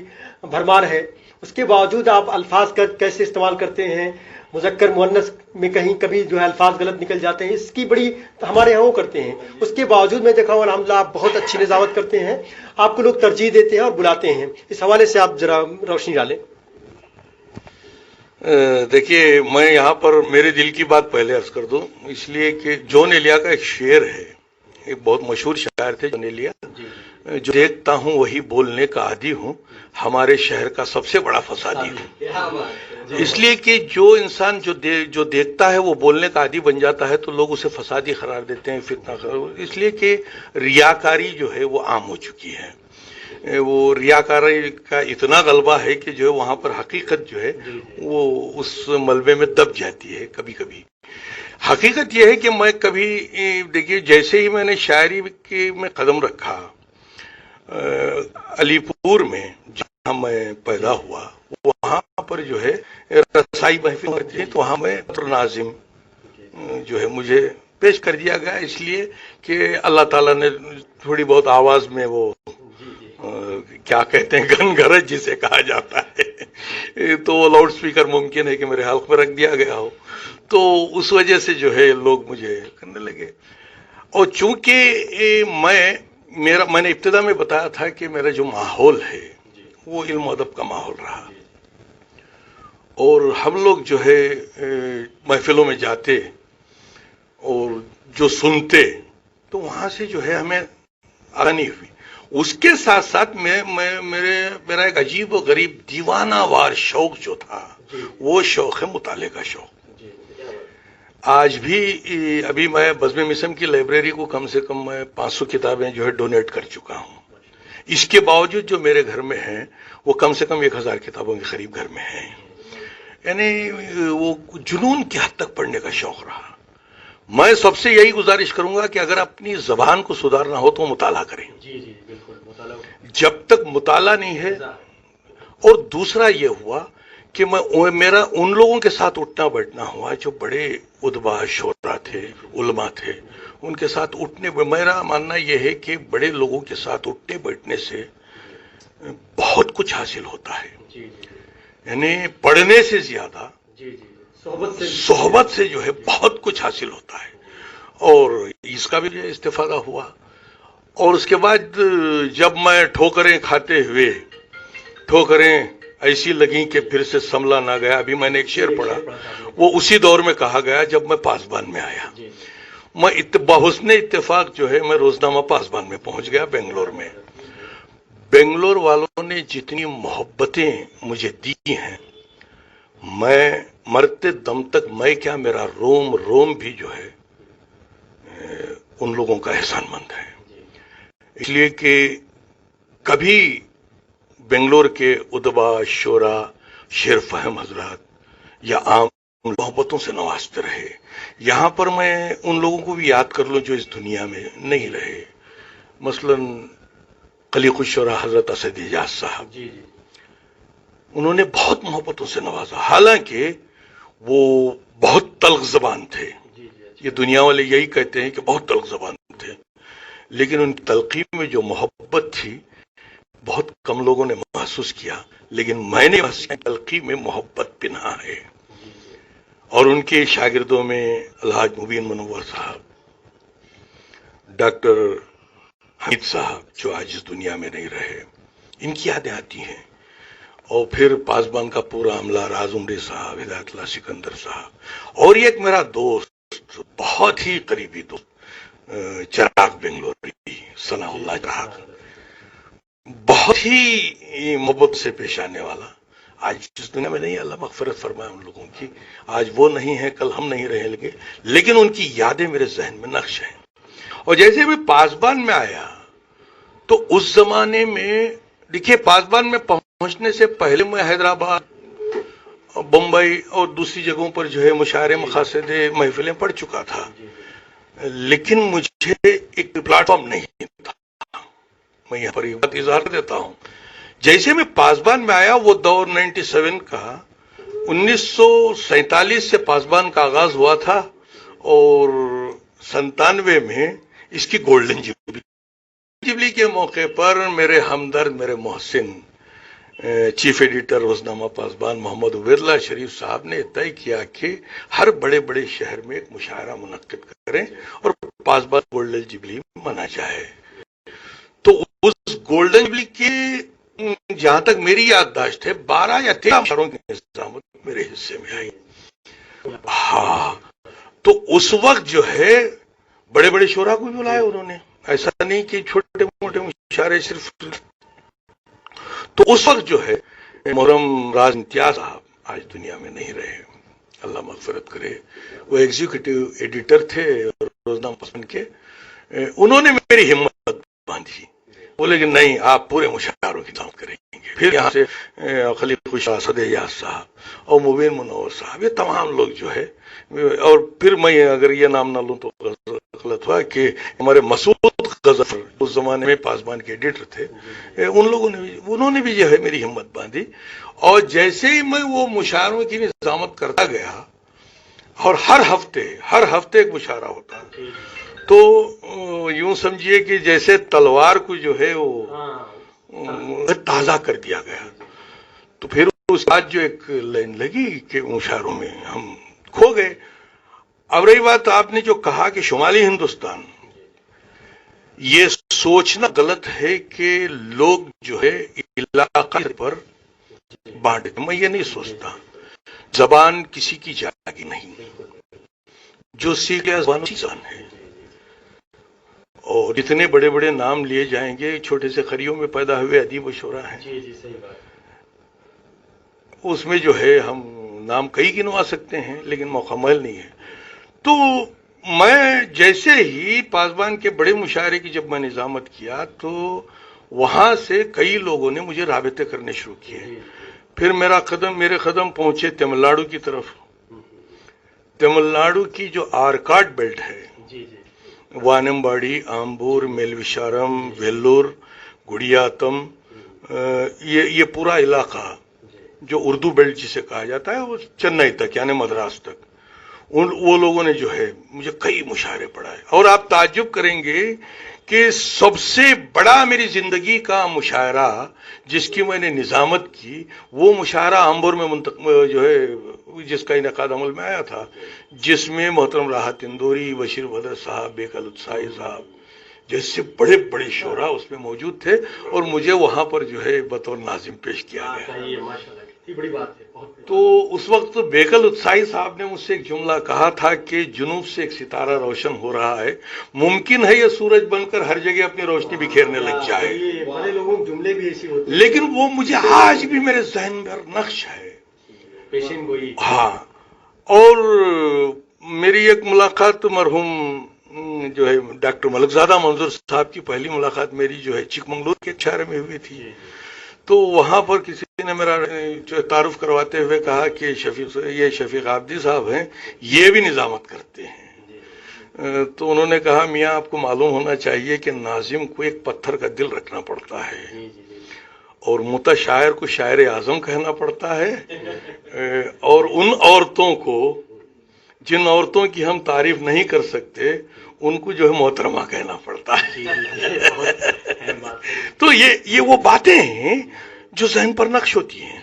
بھرمار ہے، اس کے باوجود آپ الفاظ کا کیسے استعمال کرتے ہیں، مذکر مؤنث میں کہیں کبھی جو ہے الفاظ غلط نکل جاتے ہیں، اس کی بڑی ہمارے یہاں وہ کرتے ہیں. اس کے باوجود میں دیکھا ہوں الحمدللہ آپ بہت اچھی نظامت کرتے ہیں، آپ کو لوگ ترجیح دیتے ہیں اور بلاتے ہیں. اس حوالے سے آپ ذرا روشنی ڈالیں. دیکھیے، میں یہاں پر میرے دل کی بات پہلے عرض کر دوں، اس لیے کہ جون ایلیا کا ایک شعر ہے، ایک بہت مشہور شاعر تھے جون ایلیا، جو دیکھتا ہوں وہی بولنے کا عادی ہوں، ہمارے شہر کا سب سے بڑا فسادی ہوں. اس لیے کہ جو انسان جو دیکھتا ہے وہ بولنے کا عادی بن جاتا ہے تو لوگ اسے فسادی قرار دیتے ہیں، فتنہ قرار، اس لیے کہ ریاکاری جو ہے وہ عام ہو چکی ہے. وہ ریاکاری کا اتنا غلبہ ہے کہ جو ہے وہاں پر حقیقت جو ہے وہ اس ملبے میں دب جاتی ہے. کبھی کبھی حقیقت یہ ہے کہ میں کبھی دیکھیے جیسے ہی میں نے شاعری میں قدم رکھا، علی پور میں جہاں میں پیدا ہوا، وہاں پر جو ہے رسائی محفل ہوتی ہے، تو وہاں میں ناظم جو ہے مجھے پیش کر دیا گیا، اس لیے کہ اللہ تعالیٰ نے تھوڑی بہت آواز میں وہ کیا کہتے ہیں گنگرج جسے کہا جاتا ہے، تو وہ لاؤڈ سپیکر ممکن ہے کہ میرے حلق میں رکھ دیا گیا ہو، تو اس وجہ سے جو ہے لوگ مجھے کرنے لگے. اور چونکہ میں نے ابتدا میں بتایا تھا کہ میرا جو ماحول ہے وہ علم و ادب کا ماحول رہا، اور ہم لوگ جو ہے محفلوں میں جاتے اور جو سنتے تو وہاں سے جو ہے ہمیں آسانی ہوئی. اس کے ساتھ ساتھ میرا ایک عجیب و غریب دیوانہ وار شوق جو تھا وہ شوق ہے مطالعے کا شوق. آج بھی ابھی میں بزم مسم کی لائبریری کو کم سے کم میں 500 کتابیں جو ہے ڈونیٹ کر چکا ہوں. اس کے باوجود جو میرے گھر میں ہیں وہ کم سے کم 1000 کتابوں کے قریب گھر میں ہیں. یعنی وہ جنون کی حد تک پڑھنے کا شوق رہا. میں سب سے یہی گزارش کروں گا کہ اگر اپنی زبان کو سدھارنا ہو تو مطالعہ کریں. جب تک مطالعہ نہیں ہے. اور دوسرا یہ ہوا کہ میرا ان لوگوں کے ساتھ اٹھنا بیٹھنا ہوا جو بڑے ادبا شعراء تھے، علماء تھے، ان کے ساتھ اٹھنے. میرا ماننا یہ ہے کہ بڑے لوگوں کے ساتھ اٹھنے بیٹھنے سے بہت کچھ حاصل ہوتا ہے. یعنی پڑھنے سے زیادہ صحبت سے جو ہے بہت کچھ حاصل ہوتا ہے، اور اس کا بھی استفادہ ہوا. اور اس کے بعد جب میں ٹھوکریں کھاتے ہوئے، ٹھوکریں ایسی لگیں کہ پھر سے سنبھلا نہ گیا، ابھی میں نے ایک شعر پڑھا، وہ اسی دور میں کہا گیا جب میں پاسبان میں آیا. میں بحسن اتفاق جو ہے میں روزنامہ پاسبان میں پہنچ گیا بنگلور میں. بنگلور والوں نے جتنی محبتیں مجھے دی ہیں، میں مرتے دم تک میں کیا میرا روم روم بھی جو ہے ان لوگوں کا احسان مند ہے. اس لیے کہ کبھی بنگلور کے ادبا شعراء، شعر فہم حضرات یا عام محبتوں سے نوازتے رہے. یہاں پر میں ان لوگوں کو بھی یاد کر لوں جو اس دنیا میں نہیں رہے. مثلا خلیق الشعراء حضرت اسد حجاز صاحب، انہوں نے بہت محبتوں سے نوازا، حالانکہ وہ بہت تلخ زبان تھے. یہ دنیا والے یہی کہتے ہیں کہ بہت تلخ زبان تھے، لیکن ان کی تلقی میں جو محبت تھی بہت کم لوگوں نے محسوس کیا، لیکن میں نے تلقی میں محبت پنہا ہے. اور ان کے شاگردوں میں الحاج مبین منور صاحب، ڈاکٹر حمید صاحب جو آج اس دنیا میں نہیں رہے، ان کی یادیں آتی ہیں، اور پھر پاسبان کا پورا عملہ، راز عمری صاحب، ہدایت اللہ سکندر صاحب، اور ایک میرا دوست، بہت ہی قریبی دوست، چراغ بنگلوری، ثناء اللہ چراغ، بہت ہی محبت سے پیش آنے والا، آج اس دنیا میں نہیں، اللہ مغفرت فرمائے ان لوگوں کی، آج وہ نہیں ہے، کل ہم نہیں رہیں گے، لیکن ان کی یادیں میرے ذہن میں نقش ہیں۔ اور جیسے میں پاسبان میں آیا تو اس زمانے میں دیکھیے، پاسبان میں پہنچنے سے پہلے میں حیدرآباد، بمبئی اور دوسری جگہوں پر جو ہے مشاعرے، مقاصدے، محفلیں پڑھ چکا تھا، لیکن مجھے ایک پلیٹ فارم نہیں تھا۔ میں یہاں پر یہ بات اظہار دیتا ہوں، جیسے میں پاسبان میں آیا، وہ دور 97 کا، 1947 سے پاسبان کا آغاز ہوا تھا، اور 97 میں اس کی گولڈن جبلی کے موقع پر میرے ہمدرد، میرے محسن، چیف ایڈیٹر روزنامہ پاسبان محمد عبید اللہ شریف صاحب نے طے کیا کہ ہر بڑے بڑے شہر میں ایک مشاعرہ منعقد کریں اور پاسبان گولڈن جبلی منا جائے۔ تو اس گولڈن جبلی کے جہاں تک میری یادداشت ہے 12 یا 13 مشاعروں کی نظامت میرے حصے میں آئی۔ ہاں، تو اس وقت جو ہے بڑے بڑے شعراء کو بھی بلایا انہوں نے، ایسا نہیں کہ چھوٹے موٹے مشاعرے صرف۔ تو اس وقت جو ہے محترم راز امتیاز صاحب آج دنیا میں نہیں رہے، اللہ مغفرت کرے، وہ ایگزیکٹو ایڈیٹر تھے روزنامہ پاسبان کے، انہوں نے میری ہمت باندھی، بولے کہ نہیں، آپ پورے مشاعروں کی دعوت کریں گے۔ پھر یہاں سے خلیل خوش اسد یاس صاحب اور مبین منور صاحب، یہ تمام لوگ جو ہے، اور پھر میں اگر یہ نام نہ لوں تو غلط ہوا کہ ہمارے مسعود غضنفر اس زمانے میں پاسبان کے ایڈیٹر تھے، انہوں نے بھی جو ہے میری ہمت باندھی، اور جیسے ہی میں وہ مشاعروں کی نظامت کرتا گیا، اور ہر ہفتے ایک مشاعرہ ہوتا، تو یوں سمجھیے کہ جیسے تلوار کو جو ہے وہ تازہ کر دیا گیا۔ تو پھر اس بعد جو ایک لائن لگی کہ مشاعروں میں ہم کھو گئے۔ اب رہی بات آپ نے جو کہا کہ شمالی ہندوستان، یہ سوچنا غلط ہے کہ لوگ جو ہے علاقے پر بانٹے، میں یہ نہیں سوچتا، زبان کسی کی جاگی نہیں، جو سیکھ لیا زبان اسی زبان ہے، اور جتنے بڑے بڑے نام لیے جائیں گے، چھوٹے سے خریوں میں پیدا ہوئے ادیب و شعراء ہیں، اس میں جو ہے ہم نام کئی گنوا سکتے ہیں، لیکن مکمل نہیں ہے۔ تو میں جیسے ہی پاسبان کے بڑے مشاعرے کی جب میں نظامت کیا، تو وہاں سے کئی لوگوں نے مجھے رابطے کرنے شروع کیے، پھر میرے قدم پہنچے تمل ناڈو کی طرف۔ تمل ناڈو کی جو آرکاڈ بیلٹ ہے، وانمباڑی، آمبور، میلوشارم، ویلور، گڑیاتم، یہ پورا علاقہ جو اردو بیلٹ جسے کہا جاتا ہے، وہ چنئی تک یعنی مدراس تک، وہ لوگوں نے جو ہے مجھے کئی مشاعرے پڑھائے، اور آپ تعجب کریں گے کہ سب سے بڑا میری زندگی کا مشاعرہ جس کی میں نے نظامت کی، وہ مشاعرہ آمبور میں جو ہے جس کا انعقاد عمل میں آیا تھا، جس میں محترم راحت اندوری، بشیر بدر صاحب، بیکل اتسائی صاحب جیسے بڑے بڑے شعراء اس میں موجود تھے، اور مجھے وہاں پر جو ہے بطور ناظم پیش کیا گیا۔ بڑی بات ہے۔ تو اس وقت بیکل اتسائی صاحب نے مجھ سے ایک جملہ کہا تھا کہ جنوب سے ایک ستارہ روشن ہو رہا ہے، ممکن ہے یہ سورج بن کر ہر جگہ اپنی روشنی بکھیرنے لگ جائے، بڑے لوگوں کے جملے بھی ایسی ہوتے ہیں، لیکن وہ مجھے آج بھی میرے ذہن پر نقش ہے۔ پیشین گوئی۔ ہاں، اور میری ایک ملاقات مرحوم جو ہے ڈاکٹر ملک زادہ منظور صاحب کی پہلی ملاقات میری جو ہے چک منگلور کے شہر میں ہوئی تھی، تو وہاں پر کسی نے میرا تعارف کرواتے ہوئے کہا کہ یہ شفیق عابدی صاحب ہیں، یہ بھی نظامت کرتے ہیں۔ تو انہوں نے کہا میاں آپ کو معلوم ہونا چاہیے کہ ناظم کو ایک پتھر کا دل رکھنا پڑتا ہے، اور متشاعر کو شاعر اعظم کہنا پڑتا ہے، اور ان عورتوں کو جن عورتوں کی ہم تعریف نہیں کر سکتے ان کو جو ہے محترمہ کہنا پڑتا ہے۔ تو یہ وہ باتیں ہیں جو ذہن پر نقش ہوتی ہیں۔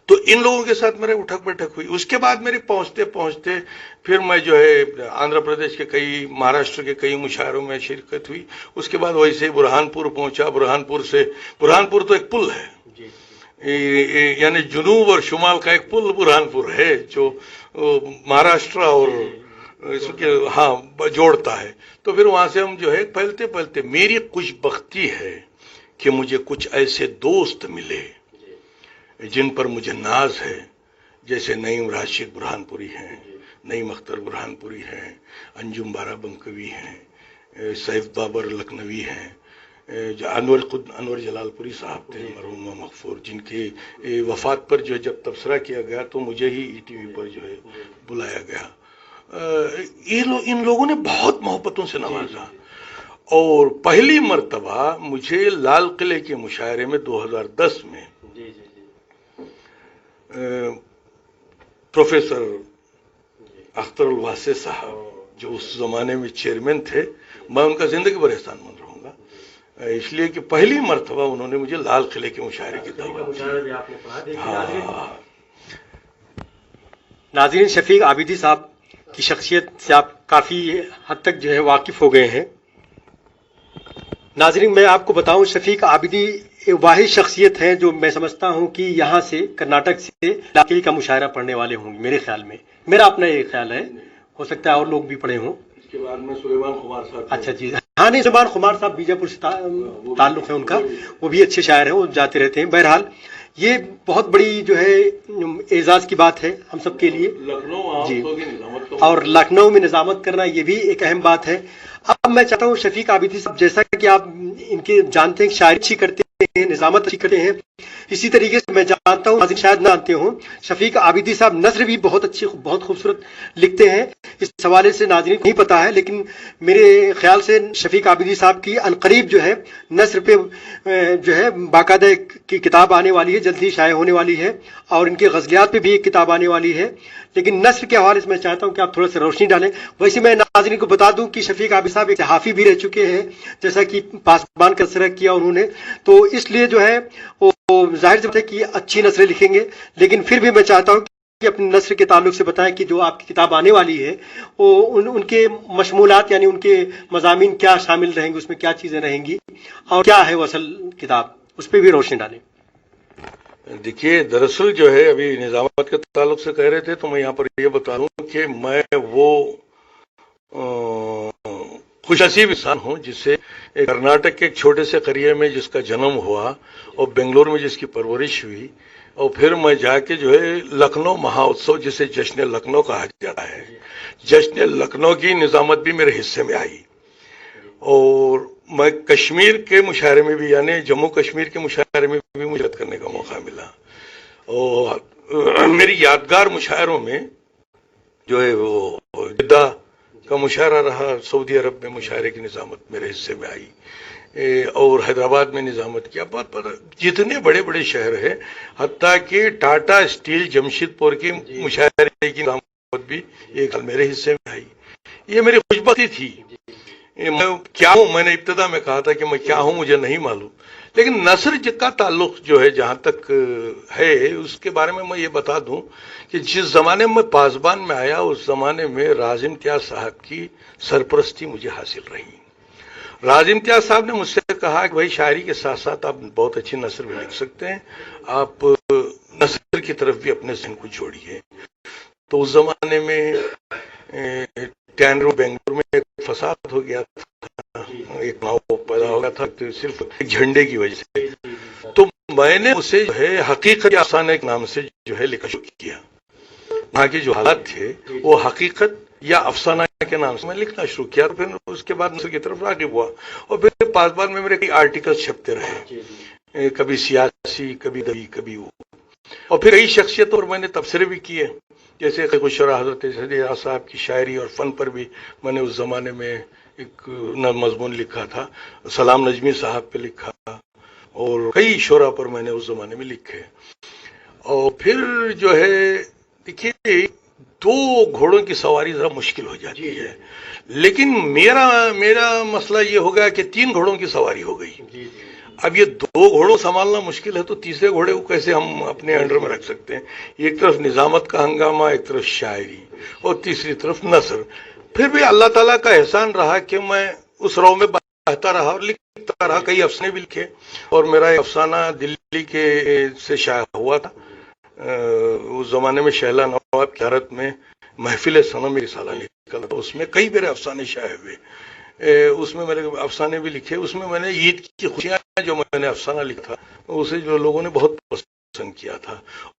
تو ان لوگوں کے ساتھ میرے اٹھک بیٹھک ہوئی. اس کے بعد میری پہنچتے پہنچتے پھر میں جو ہے آندھرا پردیش کے کئی، مہاراشٹر کے کئی مشاعروں میں شرکت ہوئی. اس کے بعد ویسے ہی برہان پور پہنچا. برہان پور تو ایک پل ہے، یعنی جنوب اور شمال کا ایک پل برہان پور ہے جو مہاراشٹر اور اس کے جوڑتا ہے. تو پھر وہاں سے ہم جو ہے پھیلتے پھیلتے، میری خوش بختی ہے کہ مجھے کچھ ایسے دوست ملے جن پر مجھے ناز ہے، جیسے نعیم راشد برہان پوری ہیں، نعیم اختر برہان پوری ہیں، انجم بارہ بنکوی ہیں، سیف بابر لکھنوی ہیں، انور جلال پوری صاحب تھے مرحوم مغفور، جن کی وفات پر جو ہے جب تبصرہ کیا گیا تو مجھے ہی ای ٹی وی پر جو ہے بلایا گیا. ان لوگوں نے بہت محبتوں سے نوازا. اور پہلی مرتبہ مجھے لال قلعے کے مشاعرے میں 2010 میں پروفیسر اختر الواسع صاحب جو اس زمانے میں چیئرمین تھے، میں ان کا زندگی بھر احسان مند رہوں گا، اس لیے کہ پہلی مرتبہ انہوں نے مجھے لال قلعے کے مشاعرے کی دعوت دی. ناظرین، شفیق عابدی صاحب کی شخصیت سے آپ کافی حد تک جو ہے واقف ہو گئے ہیں. ناظرین، میں آپ کو بتاؤں، شفیق عابدی واحد شخصیت ہیں جو میں سمجھتا ہوں کہ یہاں سے کرناٹک سے علاقے کا مشاعرہ پڑھنے والے ہوں گے. میرے خیال میں، میرا اپنا یہ خیال ہے، ہو سکتا ہے اور لوگ بھی پڑھے ہوں. اس کے بعد میں سلیمان خمار صاحب. اچھا جی، ہاں نہیں، سلیمان خمار صاحب بیجاپور سے تعلق ہے ان کا، وہ بھی اچھے شاعر ہیں، وہ جاتے رہتے ہیں. بہرحال یہ بہت بڑی جو ہے اعزاز کی بات ہے ہم سب کے لیے. جی، اور لکھنؤ میں نظامت کرنا یہ بھی ایک اہم بات ہے. اب میں چاہتا ہوں شفیق عابدی صاحب، جیسا کہ آپ ان کے جانتے ہیں شاعری اچھی کرتے ہیں، نظامت اچھی کرتے ہیں، اسی طریقے سے میں جانتا ہوں، شاید نہ جانتے ہوں، شفیق عابدی صاحب نثر بھی بہت اچھی، بہت خوبصورت لکھتے ہیں. اس حوالے سے ناظرین کو نہیں پتا ہے، لیکن میرے خیال سے شفیق عابدی صاحب کی عنقریب جو ہے نثر پہ جو ہے باقاعدہ کی کتاب آنے والی ہے، جلدی شائع ہونے والی ہے، اور ان کے غزلیات پہ بھی ایک کتاب آنے والی ہے. لیکن نثر کے حوالے سے میں چاہتا ہوں کہ آپ تھوڑا سا روشنی ڈالیں. ویسے میں ناظرین کو بتا دوں کہ شفیق عابدی صاحب ایک صحافی بھی رہ چکے ہیں، جیسا کہ پاسبان کا تذکرہ کیا انہوں نے، تو اس لیے جو ہے وہ ظاہر سی بات ہے کہ اچھی نثریں لکھیں گے. لیکن پھر بھی میں چاہتا ہوں کہ اپنے نثر کے تعلق سے بتائیں کہ جو آپ کی کتاب آنے والی ہے وہ ان کے مشمولات، یعنی ان کے مضامین کیا شامل رہیں گے، اس میں کیا چیزیں رہیں گی، اور کیا ہے وہ اصل کتاب، اس پہ بھی روشنی ڈالیں. دیکھیے، دراصل جو ہے ابھی نظامت کے تعلق سے کہہ رہے تھے، تو میں یہاں پر یہ بتا دوں کہ میں وہ خوش نصیب انسان ہوں جس سے کرناٹک کے ایک چھوٹے سے قریے میں جس کا جنم ہوا اور بنگلور میں جس کی پرورش ہوئی، اور پھر میں جا کے جو ہے لکھنؤ مہا جسے جشن لکھنؤ کہا جاتا ہے، جشن لکھنؤ کی نظامت بھی میرے حصے میں آئی. اور میں کشمیر کے مشاعرے میں بھی، یعنی جموں کشمیر کے مشاعرے میں بھی مشارکت کرنے کا موقع ملا. اور میری یادگار مشاعروں میں جو ہے وہ جدہ کا مشاعرہ رہا، سعودی عرب میں مشاعرے کی نظامت میرے حصے میں آئی، اور حیدرآباد میں نظامت کیا. بہت جتنے بڑے بڑے شہر ہیں، حتیٰ کہ ٹاٹا اسٹیل جمشید پور کی مشاعرے کی نظامت بھی ایک میرے حصے میں آئی. یہ میری خوش بختی تھی. میں کیا ہوں، میں نے ابتدا میں کہا تھا کہ میں کیا ہوں مجھے نہیں معلوم، لیکن نثر کا تعلق جو ہے جہاں تک ہے اس کے بارے میں یہ بتا دوں کہ جس زمانے میں پاسبان میں آیا اس زمانے میں راز امتیاز صاحب کی سرپرستی مجھے حاصل رہی. راز امتیاز صاحب نے مجھ سے کہا کہ بھائی شاعری کے ساتھ ساتھ آپ بہت اچھی نثر بھی لکھ سکتے ہیں، آپ نثر کی طرف بھی اپنے ذہن کو جوڑیے. تو اس زمانے میں ٹینرو بنگلور میں ایک فساد ہو گیا تھا، ایک ناؤ پیدا ہو گیا تھا صرف ایک جھنڈے کی وجہ سے. تو میں نے اسے جو ہے حقیقت افسانے کے نام سے جو ہے لکھنا شروع کیا. وہاں کے جو حالات تھے وہ حقیقت یا افسانہ کے نام سے میں لکھنا شروع کیا. پھر اس کے بعد نثر کی طرف راغب ہوا، اور پھر پاسبان میں میرے کئی آرٹیکل چھپتے رہے، کبھی سیاسی، کبھی دبی، کبھی وہ. اور پھر کئی شخصیتوں پر میں نے تبصرے بھی کیے، جیسے خشرا حضرت سیدنا صاحب کی شاعری اور فن پر بھی میں نے اس زمانے میں ایک مضمون لکھا تھا. سلام نجمی صاحب پہ لکھا، اور کئی شعراء پر میں نے اس زمانے میں لکھے. اور پھر جو ہے دیکھیے دو گھوڑوں کی سواری ذرا مشکل ہو جاتی ہے، لیکن میرا مسئلہ یہ ہو گیا کہ 3 گھوڑوں کی سواری ہو گئی. اب یہ 2 گھوڑوں سنبھالنا مشکل ہے تو تیسرے گھوڑے کو کیسے ہم اپنے انڈر میں رکھ سکتے ہیں؟ ایک طرف نظامت کا ہنگامہ، ایک طرف شاعری، اور تیسری طرف نثر. پھر بھی اللہ تعالیٰ کا احسان رہا کہ میں اس رو میں بہتا رہا اور لکھتا رہا. کئی افسانے بھی لکھے، اور میرا ایک افسانہ دلی کے سے شائع ہوا تھا. اس زمانے میں شہلا نواب کی حیرت میں محفل صنم رسالہ نکلا تھا، اس میں کئی میرے افسانے شائع ہوئے. اس میں میرے افسانے بھی لکھے. اس میں نے عید کی خوشیاں جو میں نے افسانہ لکھا اسے جو لوگوں نے بہت پسند کیا تھا.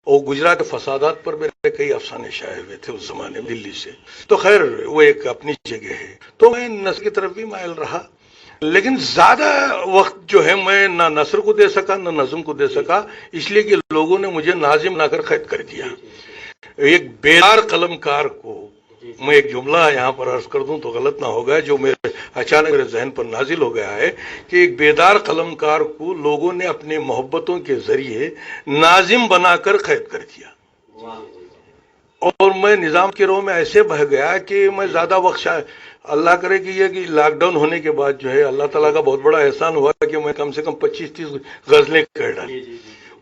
اور گجرات فسادات پر میرے کئی افسانے شائع ہوئے تھے اس زمانے میں دلی سے. تو خیر وہ ایک اپنی جگہ ہے. تو میں نثر کی طرف بھی مائل رہا، لیکن زیادہ وقت جو ہے میں نہ نثر کو دے سکا نہ نظم کو دے سکا، اس لیے کہ لوگوں نے مجھے ناظم بنا کر قید کر دیا. ایک بیدار قلم کار کو میں ایک جملہ یہاں پر عرض کر دوں تو غلط نہ ہوگا، جو اچانک میرے ذہن پر نازل ہو گیا ہے کہ ایک بیدار قلم کار کو لوگوں نے اپنے محبتوں کے ذریعے ناظم بنا کر قید کر دیا. اور میں نظام کے رو میں ایسے بہ گیا کہ میں زیادہ وقت اللہ کرے کہ یہ کہ لاک ڈاؤن ہونے کے بعد جو ہے اللہ تعالیٰ کا بہت بڑا احسان ہوا کہ میں کم سے کم 25-30 غزلیں کہہ ڈالی.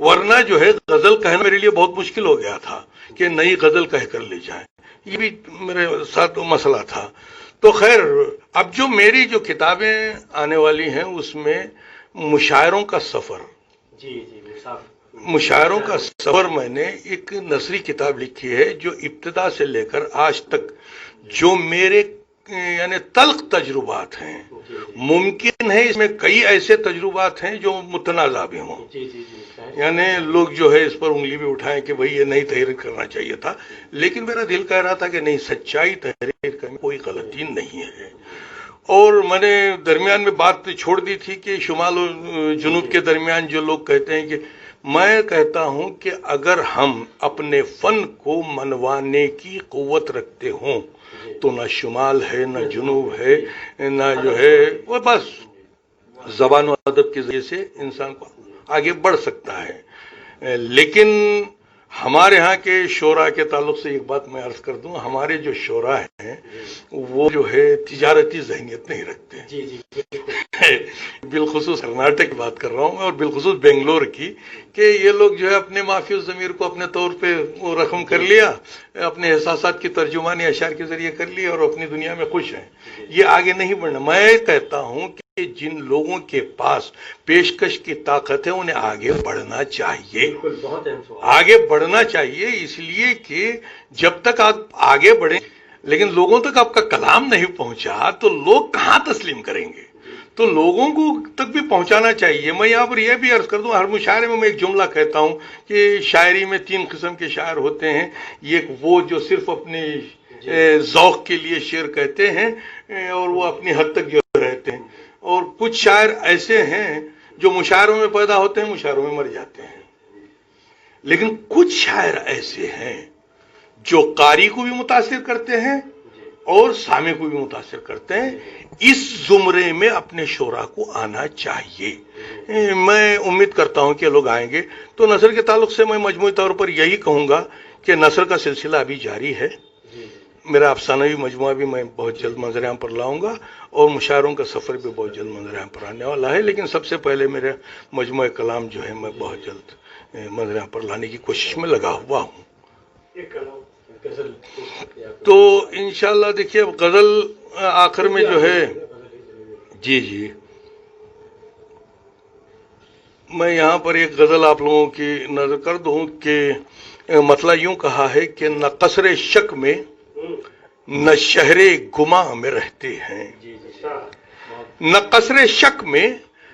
ورنہ جو ہے غزل کہنا میرے لیے بہت مشکل ہو گیا تھا کہ نئی غزل کہہ کر لے جائیں. یہ بھی میرے ساتھ مسئلہ تھا. تو خیر اب جو میری جو کتابیں آنے والی ہیں اس میں مشاعروں کا سفر، مشاعروں کا سفر، میں نے ایک نثری کتاب لکھی ہے جو ابتدا سے لے کر آج تک جو میرے یعنی تلخ تجربات ہیں. ممکن ہے اس میں کئی ایسے تجربات ہیں جو متنازع بھی ہوں، یعنی لوگ جو ہے اس پر انگلی بھی اٹھائیں کہ بھئی یہ نئی تحریر کرنا چاہیے تھا، لیکن میرا دل کہہ رہا تھا کہ نہیں، سچائی تحریر کرنے کوئی غلطی نہیں ہے. اور میں نے درمیان میں بات چھوڑ دی تھی کہ شمال و جنوب کے درمیان جو لوگ کہتے ہیں، کہ میں کہتا ہوں کہ اگر ہم اپنے فن کو منوانے کی قوت رکھتے ہوں تو نہ شمال ہے نہ جنوب ہے، نہ جو ہے وہ بس زبان و ادب کے ذریعے سے انسان کو آگے بڑھ سکتا ہے. لیکن ہمارے ہاں کے شعراء کے تعلق سے ایک بات میں عرض کر دوں، ہمارے جو شعراء ہیں وہ جو ہے تجارتی ذہنیت نہیں رکھتے. بالخصوص کرناٹک کی بات کر رہا ہوں اور بالخصوص بنگلور کی، کہ یہ لوگ جو ہے اپنے معافی الضمیر کو اپنے طور پہ وہ رقم کر لیا، اپنے احساسات کی ترجمانی اشعار کے ذریعے کر لی اور اپنی دنیا میں خوش ہیں. یہ آگے نہیں بڑھنا. میں کہتا ہوں کہ جن لوگوں کے پاس پیشکش کی طاقت ہے انہیں آگے بڑھنا چاہیے، آگے بڑھنا چاہیے. اس لیے کہ جب تک آپ آگے بڑھیں لیکن لوگوں تک آپ کا کلام نہیں پہنچا تو لوگ کہاں تسلیم کریں گے؟ تو لوگوں کو تک بھی پہنچانا چاہیے. میں یہاں پر یہ بھی عرض کر دوں، ہر مشاعرے میں ایک جملہ کہتا ہوں کہ شاعری میں 3 قسم کے شاعر ہوتے ہیں. ایک وہ جو صرف اپنے ذوق کے لیے شعر کہتے ہیں اور وہ اپنی حد تک جو رہتے ہیں، اور کچھ شاعر ایسے ہیں جو مشاعروں میں پیدا ہوتے ہیں مشاعروں میں مر جاتے ہیں. لیکن کچھ شاعر ایسے ہیں جو قاری کو بھی متاثر کرتے ہیں اور سامع کو بھی متاثر کرتے ہیں. اس زمرے میں اپنے شعراء کو آنا چاہیے. میں امید کرتا ہوں کہ لوگ آئیں گے. تو نثر کے تعلق سے میں مجموعی طور پر یہی کہوں گا کہ نثر کا سلسلہ ابھی جاری ہے. میرا افسانوی مجموعہ بھی میں بہت جلد منظر عام پر لاؤں گا اور مشاعروں کا سفر بھی بہت جلد منظر عام پر آنے والا ہے. لیکن سب سے پہلے میرا مجموعہ کلام جو ہے میں بہت جلد منظر عام پر لانے کی کوشش میں لگا ہوا ہوں. تو انشاءاللہ دیکھیے اب غزل آخر میں جو ہے، جی میں یہاں پر ایک غزل آپ لوگوں کی نظر کر دوں کہ مسئلہ یوں کہا ہے کہ نہ قصر شک میں نہ شہر گماں میں رہتے ہیں، نہ قصر شک میں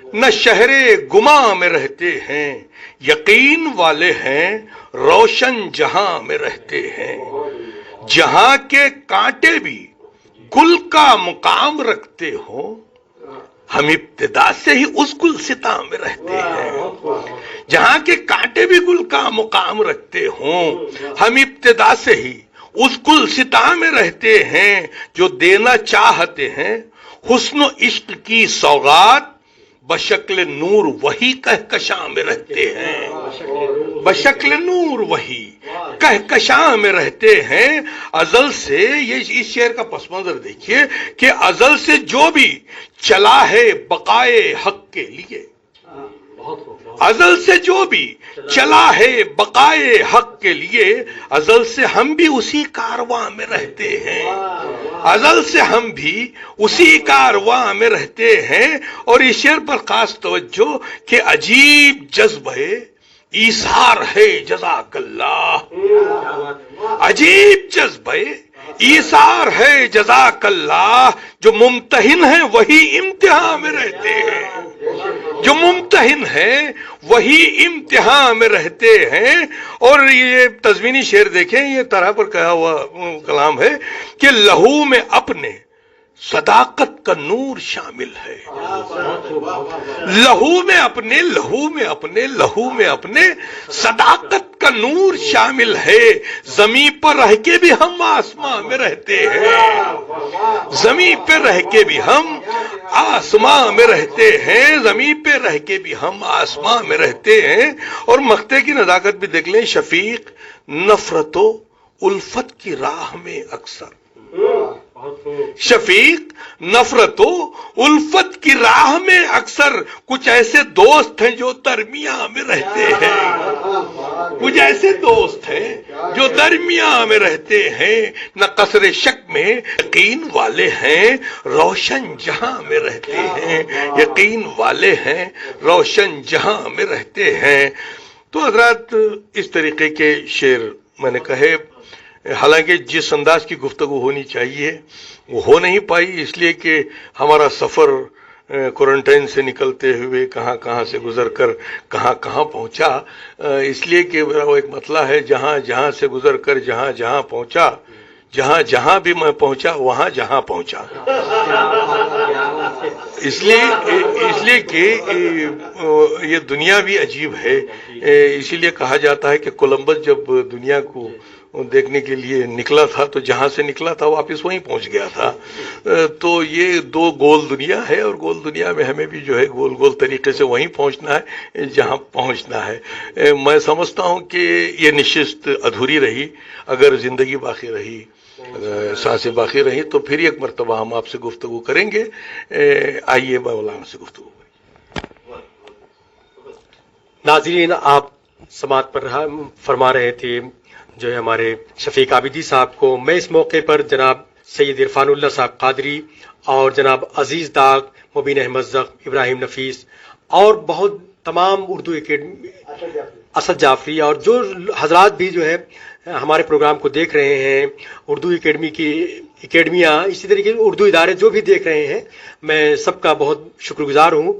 نہ شہر گماں میں رہتے ہیں، یقین والے ہیں روشن جہاں میں رہتے ہیں، جہاں کے کانٹے بھی گل کا مقام رکھتے ہوں، ہم ابتدا سے ہی اس گلستاں میں رہتے ہیں. جہاں کے کانٹے بھی گل کا مقام رکھتے ہوں، ہم ابتدا سے ہی اس گلستاں میں رہتے ہیں، جو دینا چاہتے ہیں حسن و عشق کی سوغات، بشکل نور وہی کہکشاں میں رہتے ہیں، بشکل نور وہی کہکشاں میں رہتے ہیں ازل سے. یہ اس شعر کا پس منظر دیکھیے کہ ازل سے جو بھی چلا ہے بقائے حق کے لیے, ازل سے جو بھی چلا ہے بقائے حق کے لیے, ازل سے ہم بھی اسی کارواں میں رہتے ہیں, ازل سے ہم بھی اسی کارواں میں رہتے ہیں. اور اس شعر پر خاص توجہ کہ عجیب جذبہ ایثار ہے جزاک اللہ, عجیب جذبہ ایثار ہے جزاک اللہ. جو ممتحن ہیں وہی امتحان میں رہتے ہیں, جو ممتحن ہیں وہی امتحان میں رہتے ہیں. اور یہ تزمینی شعر دیکھیں, یہ طرح پر کہا ہوا کلام ہے کہ لہو میں اپنے صداقت کا نور شامل ہے, لہو میں اپنے لہو میں اپنے لہو میں اپنے صداقت کا نور شامل ہے. زمین پر رہ کے بھی ہم آسمان میں رہتے ہیں, زمین پہ رہ کے بھی ہم آسمان میں رہتے ہیں, زمین پہ رہ کے بھی ہم آسمان میں رہتے ہیں. اور مقطع کی نزاکت بھی دیکھ لیں, شفیق نفرت و الفت کی راہ میں اکثر, شفیق نفرت و الفت کی راہ میں اکثر. کچھ ایسے دوست ہیں جو درمیان میں رہتے ہیں, کچھ ایسے دوست ہیں جو درمیان میں رہتے ہیں. نہ قصر شک میں یقین والے ہیں, روشن جہاں میں رہتے ہیں, یقین والے ہیں, روشن جہاں میں رہتے ہیں. تو حضرات اس طریقے کے شعر میں نے کہے, حالانکہ جس انداز کی گفتگو ہونی چاہیے وہ ہو نہیں پائی, اس لیے کہ ہمارا سفر کوارنٹائن سے نکلتے ہوئے کہاں کہاں سے گزر کر کہاں کہاں پہنچا. اس لیے کہ میرا وہ ایک مطلب ہے, جہاں جہاں سے گزر کر جہاں جہاں پہنچا, جہاں جہاں بھی میں پہنچا وہاں جہاں پہنچا. اس لیے کہ یہ دنیا بھی عجیب ہے. اسی لیے کہا جاتا ہے کہ کولمبس جب دنیا کو دیکھنے کے لیے نکلا تھا تو جہاں سے نکلا تھا واپس وہیں پہنچ گیا تھا. تو یہ دو گول دنیا ہے, اور گول دنیا میں ہمیں بھی جو ہے گول گول طریقے سے وہیں پہنچنا ہے جہاں پہنچنا ہے. میں سمجھتا ہوں کہ یہ نشست ادھوری رہی. اگر زندگی باقی رہی, سانسیں باقی رہی, تو پھر ایک مرتبہ ہم آپ سے گفتگو کریں گے. آئیے مولانا سے گفتگو کریں. ناظرین, آپ سماعت پر فرما رہے تھے جو ہے ہمارے شفیق عابدی صاحب کو. میں اس موقع پر جناب سید عرفان اللہ صاحب قادری اور جناب عزیز داغ, مبین احمد زغ, ابراہیم نفیس اور بہت تمام اردو اکیڈمی, اسد جعفری, اور جو حضرات بھی جو ہے ہمارے پروگرام کو دیکھ رہے ہیں, اردو اکیڈمی کی اکیڈمیاں, اسی طریقے سے اردو ادارے جو بھی دیکھ رہے ہیں, میں سب کا بہت شکر گزار ہوں.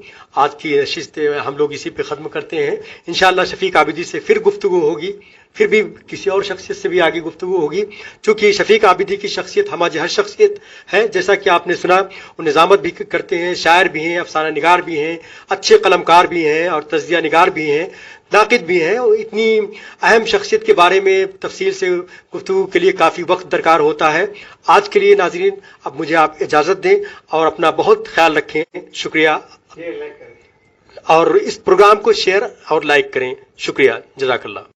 آج کی نشست ہم لوگ اسی پہ ختم کرتے ہیں. انشاءاللہ شفیق عابدی سے پھر گفتگو ہوگی, پھر بھی کسی اور شخصیت سے بھی آگے گفتگو ہوگی, چونکہ شفیق عابدی کی شخصیت ہماری ہر شخصیت ہے. جیسا کہ آپ نے سنا, وہ نظامت بھی کرتے ہیں, شاعر بھی ہیں, افسانہ نگار بھی ہیں, اچھے قلم کار بھی ہیں, اور تجزیہ نگار بھی ہیں, ناقد بھی ہیں. اور اتنی اہم شخصیت کے بارے میں تفصیل سے گفتگو کے لیے کافی وقت درکار ہوتا ہے. آج کے لیے ناظرین اب مجھے آپ اجازت دیں اور اپنا بہت خیال رکھیں. شکریہ, اور اس پروگرام کو شیئر اور لائک کریں. شکریہ, جزاک اللہ.